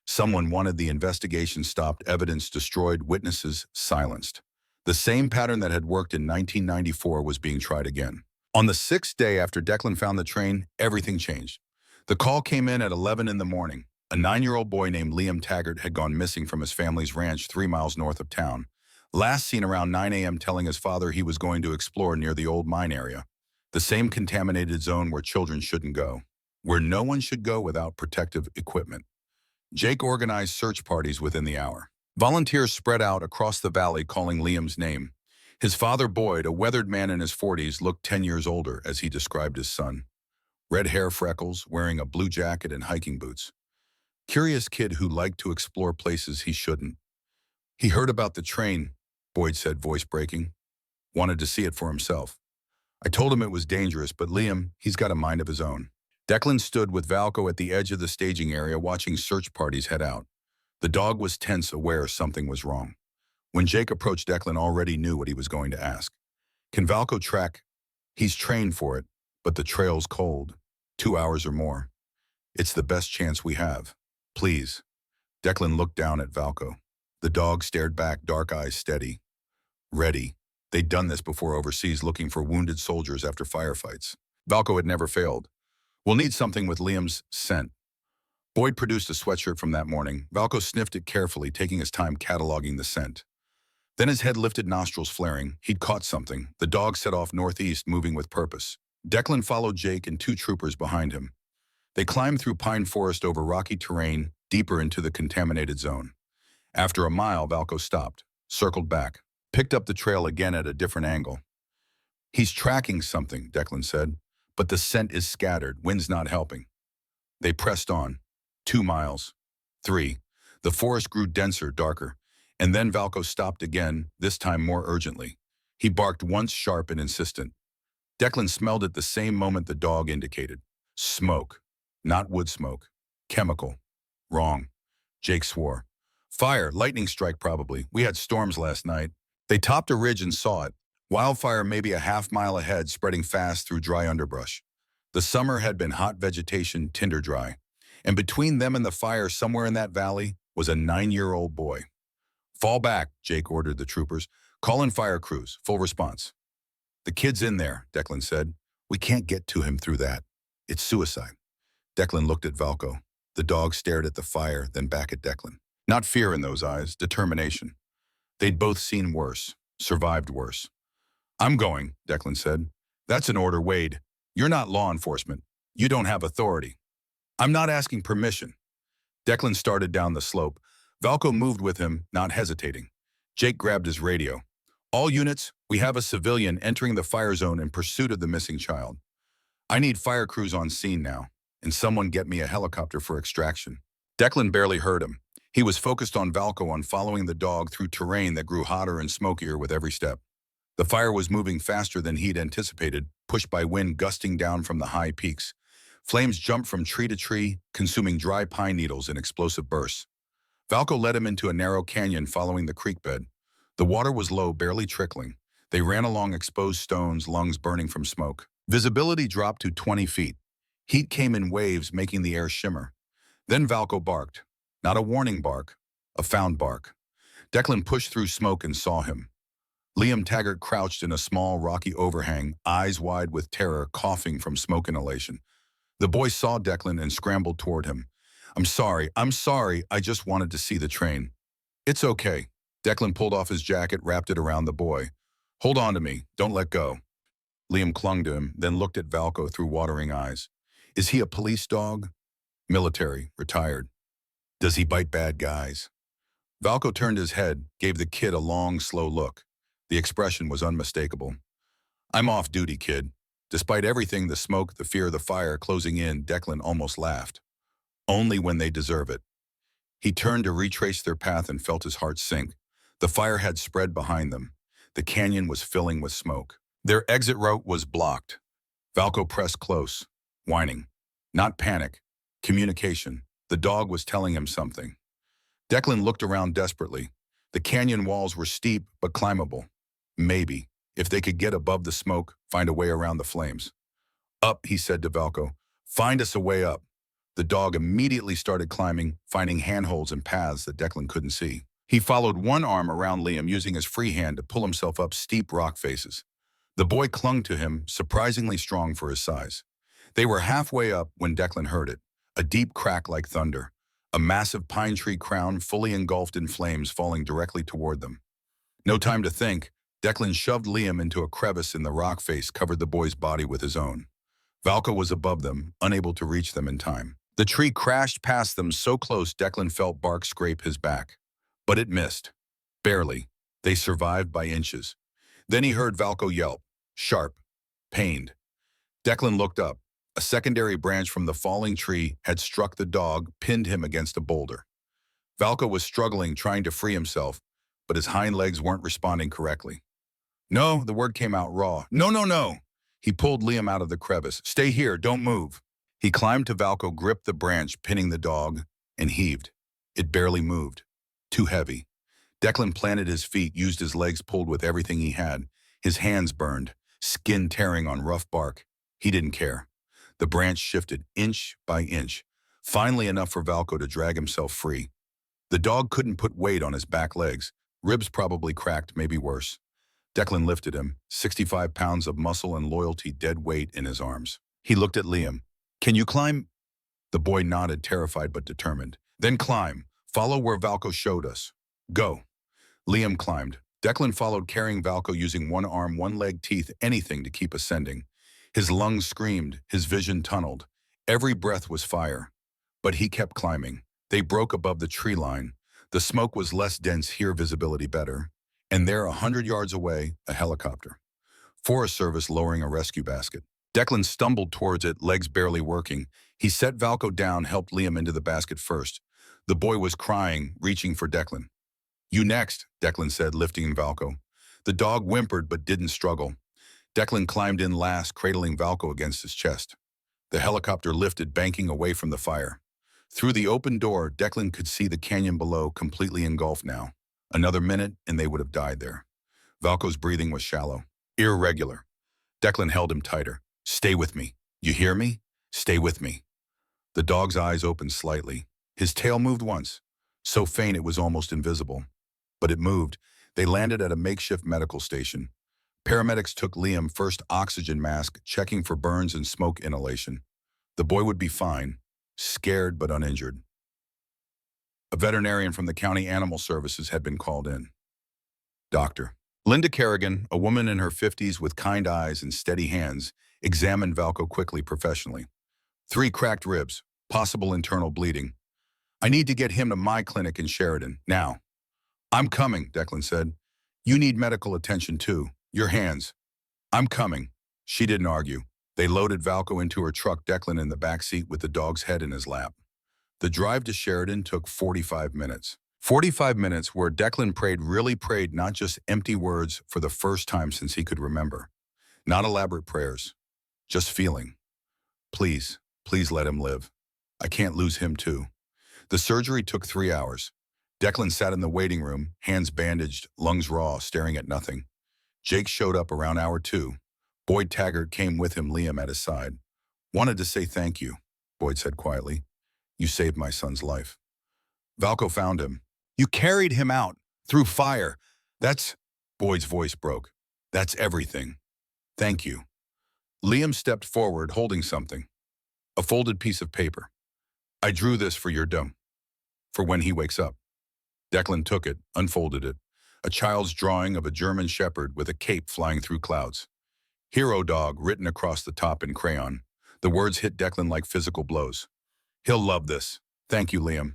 Someone wanted the investigation stopped, evidence destroyed, witnesses silenced. The same pattern that had worked in 1994 was being tried again. On the 6th day after Declan found the train, everything changed. The call came in at 11 in the morning. A 9-year-old boy named Liam Taggart had gone missing from his family's ranch 3 miles north of town. Last seen around 9 a.m. telling his father he was going to explore near the old mine area, the same contaminated zone where children shouldn't go, where no one should go without protective equipment. Jake organized search parties within the hour. Volunteers spread out across the valley calling Liam's name. His father, Boyd, a weathered man in his 40s, looked 10 years older as he described his son. Red hair, freckles, wearing a blue jacket and hiking boots. Curious kid who liked to explore places he shouldn't. He heard about the train, Boyd said, voice breaking. Wanted to see it for himself. I told him it was dangerous, but Liam, he's got a mind of his own. Declan stood with Valco at the edge of the staging area watching search parties head out. The dog was tense, aware something was wrong. When Jake approached, Declan already knew what he was going to ask. Can Valco track? He's trained for it, but the trail's cold. 2 hours or more. It's the best chance we have. Please. Declan looked down at Valco. The dog stared back, dark eyes steady. Ready. They'd done this before overseas, looking for wounded soldiers after firefights. Valco had never failed. We'll need something with Liam's scent. Boyd produced a sweatshirt from that morning. Valco sniffed it carefully, taking his time cataloging the scent. Then his head lifted, nostrils flaring. He'd caught something. The dog set off northeast, moving with purpose. Declan followed Jake and 2 troopers behind him. They climbed through pine forest over rocky terrain, deeper into the contaminated zone. After a mile, Valco stopped, circled back, picked up the trail again at a different angle. He's tracking something, Declan said, but the scent is scattered, wind's not helping. They pressed on. 2 miles. 3. The forest grew denser, darker. And then Valco stopped again, this time more urgently. He barked once, sharp and insistent. Declan smelled it the same moment the dog indicated. Smoke. Not wood smoke. Chemical. Wrong. Jake swore. Fire, lightning strike probably. We had storms last night. They topped a ridge and saw it. Wildfire maybe a half-mile ahead, spreading fast through dry underbrush. The summer had been hot vegetation, tinder dry. And between them and the fire, somewhere in that valley, was a 9-year-old boy. Fall back, Jake ordered the troopers. Call in fire crews. Full response. The kid's in there, Declan said. We can't get to him through that. It's suicide. Declan looked at Valco. The dog stared at the fire, then back at Declan. Not fear in those eyes, determination. They'd both seen worse, survived worse. I'm going, Declan said. That's an order, Wade. You're not law enforcement. You don't have authority. I'm not asking permission. Declan started down the slope. Valco moved with him, not hesitating. Jake grabbed his radio. All units, we have a civilian entering the fire zone in pursuit of the missing child. I need fire crews on scene now, and someone get me a helicopter for extraction. Declan barely heard him. He was focused on Valco, on following the dog through terrain that grew hotter and smokier with every step. The fire was moving faster than he'd anticipated, pushed by wind gusting down from the high peaks. Flames jumped from tree to tree, consuming dry pine needles in explosive bursts. Valco led him into a narrow canyon following the creek bed. The water was low, barely trickling. They ran along exposed stones, lungs burning from smoke. Visibility dropped to 20 feet. Heat came in waves, making the air shimmer. Then Valco barked. Not a warning bark, a found bark. Declan pushed through smoke and saw him. Liam Taggart crouched in a small, rocky overhang, eyes wide with terror, coughing from smoke inhalation. The boy saw Declan and scrambled toward him. I'm sorry, I just wanted to see the train. It's okay. Declan pulled off his jacket, wrapped it around the boy. Hold on to me, don't let go. Liam clung to him, then looked at Valco through watering eyes. Is he a police dog? Military, retired. Does he bite bad guys? Valco turned his head, gave the kid a long, slow look. The expression was unmistakable. I'm off duty, kid. Despite everything, the smoke, the fear, the fire closing in, Declan almost laughed. Only when they deserve it. He turned to retrace their path and felt his heart sink. The fire had spread behind them. The canyon was filling with smoke. Their exit route was blocked. Valco pressed close, whining. Not panic. Communication. The dog was telling him something. Declan looked around desperately. The canyon walls were steep but climbable. Maybe, if they could get above the smoke, find a way around the flames. Up, he said to Valco. Find us a way up. The dog immediately started climbing, finding handholds and paths that Declan couldn't see. He followed one arm around Liam, using his free hand to pull himself up steep rock faces. The boy clung to him, surprisingly strong for his size. They were halfway up when Declan heard it, a deep crack like thunder, a massive pine tree crown fully engulfed in flames falling directly toward them. No time to think, Declan shoved Liam into a crevice in the rock face, covered the boy's body with his own. Valco was above them, unable to reach them in time. The tree crashed past them so close Declan felt bark scrape his back. But it missed. Barely. They survived by inches. Then he heard Valco yelp, sharp, pained. Declan looked up. A secondary branch from the falling tree had struck the dog, pinned him against a boulder. Valco was struggling, trying to free himself, but his hind legs weren't responding correctly. No, the word came out raw. No, no, no. He pulled Liam out of the crevice. Stay here, don't move. He climbed to Valco, gripped the branch, pinning the dog, and heaved. It barely moved. Too heavy. Declan planted his feet, used his legs pulled with everything he had. His hands burned, skin tearing on rough bark. He didn't care. The branch shifted inch by inch, finally enough for Valco to drag himself free. The dog couldn't put weight on his back legs. Ribs probably cracked, maybe worse. Declan lifted him, 65 pounds of muscle and loyalty dead weight in his arms. He looked at Liam. Can you climb? The boy nodded, terrified but determined. Then climb. Follow where Valco showed us. Go. Liam climbed. Declan followed, carrying Valco, using one arm, one leg, teeth, anything to keep ascending. His lungs screamed, his vision tunneled. Every breath was fire. But he kept climbing. They broke above the tree line. The smoke was less dense here, visibility better. And there, 100 yards away, a helicopter. Forest Service lowering a rescue basket. Declan stumbled towards it, legs barely working. He set Valco down, helped Liam into the basket first. The boy was crying, reaching for Declan. You next, Declan said, lifting Valco. The dog whimpered but didn't struggle. Declan climbed in last, cradling Valco against his chest. The helicopter lifted, banking away from the fire. Through the open door, Declan could see the canyon below, completely engulfed now. Another minute, and they would have died there. Valco's breathing was shallow, irregular. Declan held him tighter. Stay with me. You hear me? Stay with me. The dog's eyes opened slightly. His tail moved once, so faint it was almost invisible. But it moved. They landed at a makeshift medical station. Paramedics took Liam, first oxygen mask, checking for burns and smoke inhalation. The boy would be fine, scared but uninjured. A veterinarian from the county animal services had been called in. Doctor. Linda Kerrigan, a woman in her 50s with kind eyes and steady hands, examined Valco quickly, professionally. 3 cracked ribs, possible internal bleeding. I need to get him to my clinic in Sheridan, now. I'm coming, Declan said. You need medical attention too. Your hands. I'm coming. She didn't argue. They loaded Valco into her truck, Declan in the back seat with the dog's head in his lap. The drive to Sheridan took 45 minutes. 45 minutes where Declan really prayed, not just empty words, for the first time since he could remember. Not elaborate prayers, just feeling. Please, please let him live. I can't lose him too. The surgery took 3 hours. Declan sat in the waiting room, hands bandaged, lungs raw, staring at nothing. Jake showed up around hour 2. Boyd Taggart came with him, Liam at his side. Wanted to say thank you, Boyd said quietly. You saved my son's life. Valco found him. You carried him out, through fire. Boyd's voice broke. That's everything. Thank you. Liam stepped forward, holding something. A folded piece of paper. I drew this for your dome. For when he wakes up. Declan took it, unfolded it. A child's drawing of a German shepherd with a cape flying through clouds. Hero dog written across the top in crayon. The words hit Declan like physical blows. He'll love this. Thank you, Liam.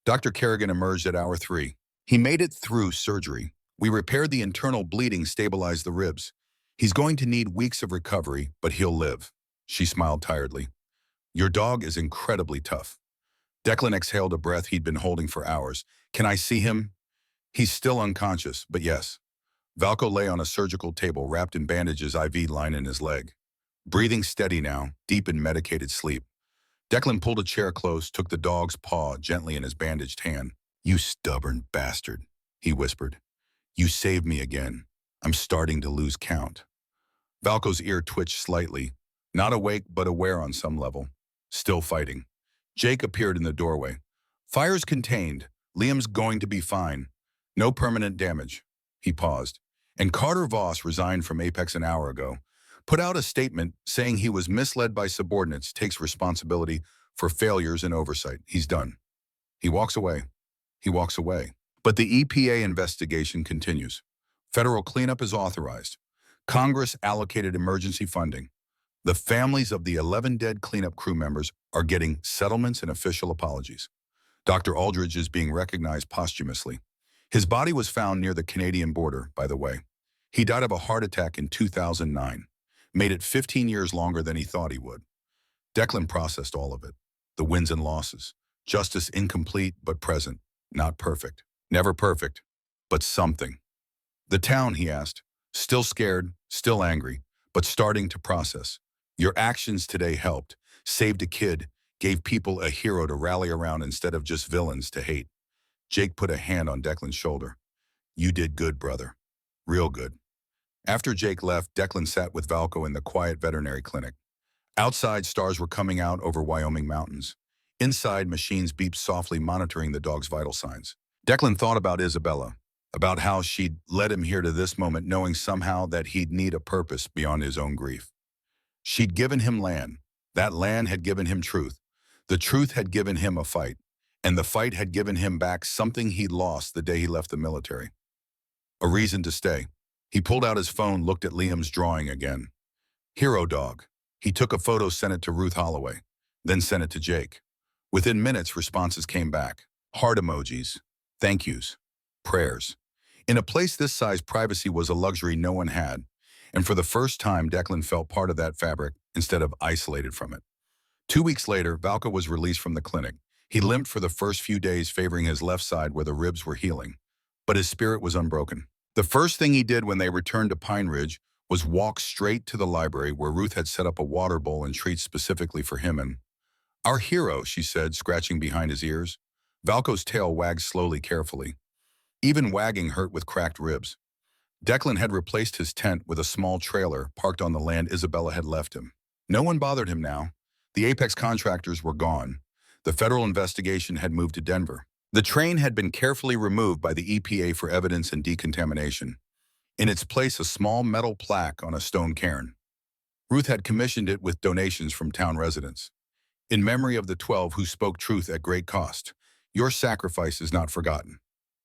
Dr. Kerrigan emerged at hour 3. He made it through surgery. We repaired the internal bleeding, stabilized the ribs. He's going to need weeks of recovery, but he'll live. She smiled tiredly. Your dog is incredibly tough. Declan exhaled a breath he'd been holding for hours. Can I see him? He's still unconscious, but yes. Valko lay on a surgical table wrapped in bandages, IV line in his leg. Breathing steady now, deep in medicated sleep. Declan pulled a chair close, took the dog's paw gently in his bandaged hand. You stubborn bastard, he whispered. You saved me again. I'm starting to lose count. Valko's ear twitched slightly, not awake but aware on some level. Still fighting. Jake appeared in the doorway. Fire's contained. Liam's going to be fine. No permanent damage. He paused. And Carter Voss resigned from Apex an hour ago. Put out a statement saying he was misled by subordinates, takes responsibility for failures and oversight. He's done. He walks away. He walks away. But the EPA investigation continues. Federal cleanup is authorized. Congress allocated emergency funding. The families of the 11 dead cleanup crew members are getting settlements and official apologies. Dr. Aldridge is being recognized posthumously. His body was found near the Canadian border, by the way. He died of a heart attack in 2009. Made it 15 years longer than he thought he would. Declan processed all of it. The wins and losses. Justice incomplete but present. Not perfect. Never perfect. But something. The town, he asked. Still scared, still angry, but starting to process. Your actions today helped. Saved a kid. Gave people a hero to rally around instead of just villains to hate. Jake put a hand on Declan's shoulder. You did good, brother. Real good. After Jake left, Declan sat with Valko in the quiet veterinary clinic. Outside, stars were coming out over Wyoming mountains. Inside, machines beeped softly, monitoring the dog's vital signs. Declan thought about Isabella, about how she'd led him here to this moment, knowing somehow that he'd need a purpose beyond his own grief. She'd given him land. That land had given him truth. The truth had given him a fight. And the fight had given him back something he'd lost the day he left the military. A reason to stay. He pulled out his phone, looked at Liam's drawing again. Hero dog. He took a photo, sent it to Ruth Holloway, then sent it to Jake. Within minutes, responses came back. Heart emojis, thank yous, prayers. In a place this size, privacy was a luxury no one had, and for the first time, Declan felt part of that fabric instead of isolated from it. 2 weeks later, Valko was released from the clinic. He limped for the first few days, favoring his left side where the ribs were healing, but his spirit was unbroken. The first thing he did when they returned to Pine Ridge was walk straight to the library where Ruth had set up a water bowl and treats specifically for him. And our hero, she said, scratching behind his ears. Valko's tail wagged slowly, carefully. Even wagging hurt with cracked ribs. Declan had replaced his tent with a small trailer parked on the land Isabella had left him. No one bothered him now. The Apex contractors were gone. The federal investigation had moved to Denver. The train had been carefully removed by the EPA for evidence and decontamination. In its place, a small metal plaque on a stone cairn. Ruth had commissioned it with donations from town residents. In memory of the 12 who spoke truth at great cost, your sacrifice is not forgotten.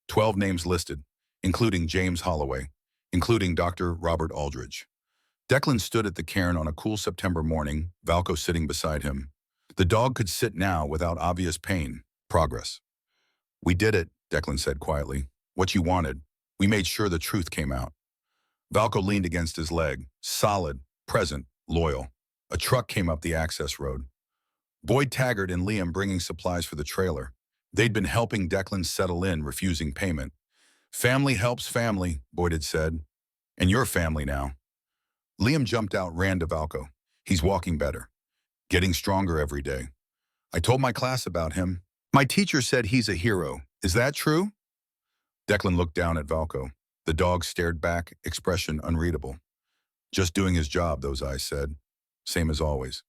12 names listed, including James Holloway, including Dr. Robert Aldridge. Declan stood at the cairn on a cool September morning, Valko sitting beside him. The dog could sit now without obvious pain. Progress. We did it, Declan said quietly. What you wanted. We made sure the truth came out. Valko leaned against his leg, solid, present, loyal. A truck came up the access road. Boyd Taggart and Liam bringing supplies for the trailer. They'd been helping Declan settle in, refusing payment. Family helps family, Boyd had said. And your family now. Liam jumped out, ran to Valko. He's walking better. Getting stronger every day. I told my class about him. My teacher said he's a hero. Is that true? Declan looked down at Valko. The dog stared back, expression unreadable. Just doing his job, those eyes said. Same as always.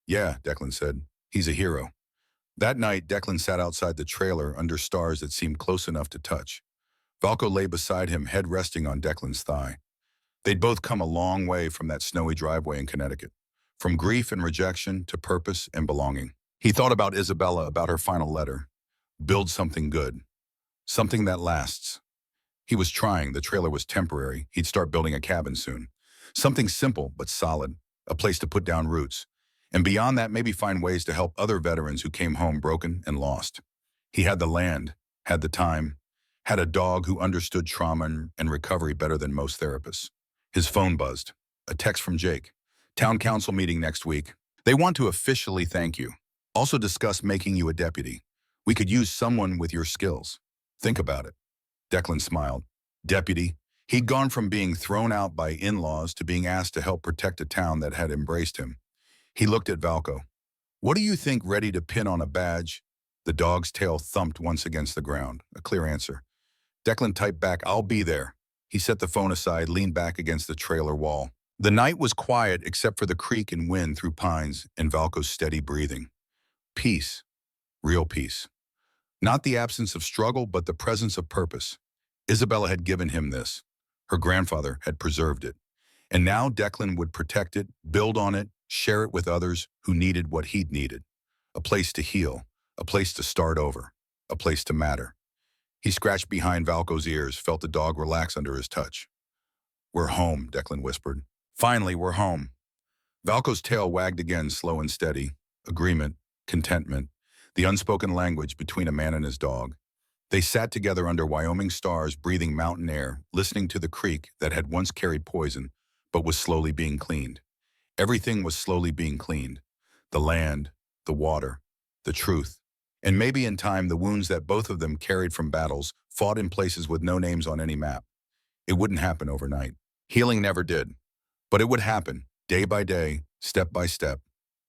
Yeah, Declan said. He's a hero. That night, Declan sat outside the trailer under stars that seemed close enough to touch. Valko lay beside him, head resting on Declan's thigh. They'd both come a long way from that snowy driveway in Connecticut. From grief and rejection to purpose and belonging. He thought about Isabella, about her final letter. Build something good. Something that lasts. He was trying. The trailer was temporary. He'd start building a cabin soon. Something simple but solid. A place to put down roots. And beyond that, maybe find ways to help other veterans who came home broken and lost. He had the land, had the time, Had a dog who understood trauma and recovery better than most therapists. His phone buzzed. A text from Jake. Town council meeting next week. They want to officially thank you. Also discuss making you a deputy. We could use someone with your skills. Think about it. Declan smiled. Deputy. He'd gone from being thrown out by in-laws to being asked to help protect a town that had embraced him. He looked at Valco. What do you think, ready to pin on a badge? The dog's tail thumped once against the ground. A clear answer. Declan typed back, I'll be there. He set the phone aside, leaned back against the trailer wall. The night was quiet except for the creak and wind through pines and Valco's steady breathing. Peace. Real peace. Not the absence of struggle, but the presence of purpose. Isabella had given him this. Her grandfather had preserved it. And now Declan would protect it, build on it, share it with others who needed what he'd needed. A place to heal, a place to start over, a place to matter. He scratched behind Valco's ears, felt the dog relax under his touch. We're home, Declan whispered. Finally, we're home. Valco's tail wagged again, slow and steady. Agreement, contentment, the unspoken language between a man and his dog. They sat together under Wyoming stars, breathing mountain air, listening to the creek that had once carried poison, but was slowly being cleaned. Everything was slowly being cleaned. The land, the water, the truth. And maybe in time, the wounds that both of them carried from battles, fought in places with no names on any map. It wouldn't happen overnight. Healing never did. But it would happen, day by day, step by step,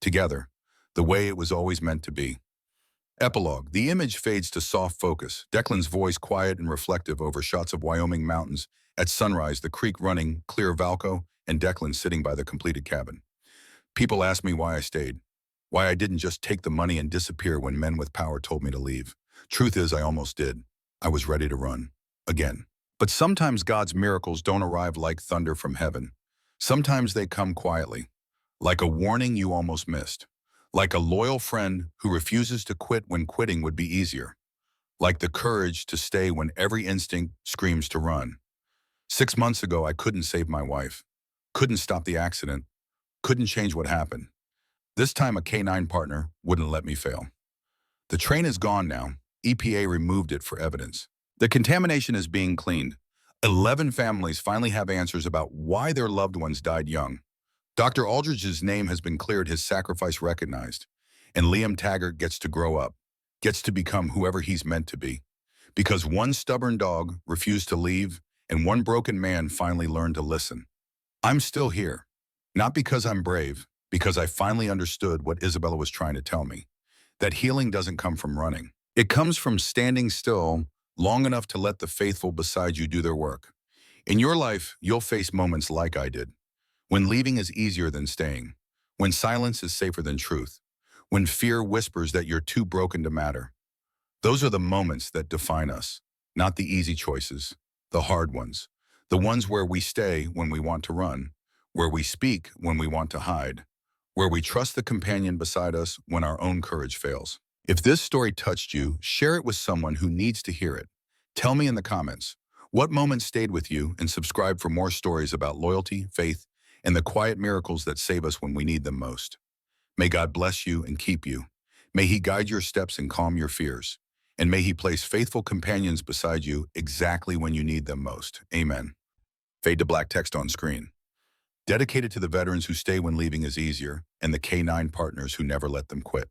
together, the way it was always meant to be. Epilogue. The image fades to soft focus, Declan's voice quiet and reflective over shots of Wyoming mountains. At sunrise, the creek running, clear Valco, and Declan sitting by the completed cabin. People ask me why I stayed. Why I didn't just take the money and disappear when men with power told me to leave. Truth is, I almost did. I was ready to run. Again. But sometimes God's miracles don't arrive like thunder from heaven. Sometimes they come quietly. Like a warning you almost missed. Like a loyal friend who refuses to quit when quitting would be easier. Like the courage to stay when every instinct screams to run. 6 months ago, I couldn't save my wife. Couldn't stop the accident. Couldn't change what happened. This time a K9 partner wouldn't let me fail. The train is gone now. EPA removed it for evidence. The contamination is being cleaned. 11 families finally have answers about why their loved ones died young. Dr. Aldridge's name has been cleared, his sacrifice recognized. And Liam Taggart gets to grow up, gets to become whoever he's meant to be. Because one stubborn dog refused to leave, and one broken man finally learned to listen. I'm still here. Not because I'm brave, because I finally understood what Isabella was trying to tell me. That healing doesn't come from running. It comes from standing still long enough to let the faithful beside you do their work. In your life, you'll face moments like I did. When leaving is easier than staying. When silence is safer than truth. When fear whispers that you're too broken to matter. Those are the moments that define us. Not the easy choices. The hard ones. The ones where we stay when we want to run. Where we speak when we want to hide. Where we trust the companion beside us when our own courage fails. If this story touched you, share it with someone who needs to hear it. Tell me in the comments, what moments stayed with you, and subscribe for more stories about loyalty, faith, and the quiet miracles that save us when we need them most. May God bless you and keep you. May He guide your steps and calm your fears. And may He place faithful companions beside you exactly when you need them most. Amen. Fade to black text on screen. Dedicated to the veterans who stay when leaving is easier, and the K9 partners who never let them quit.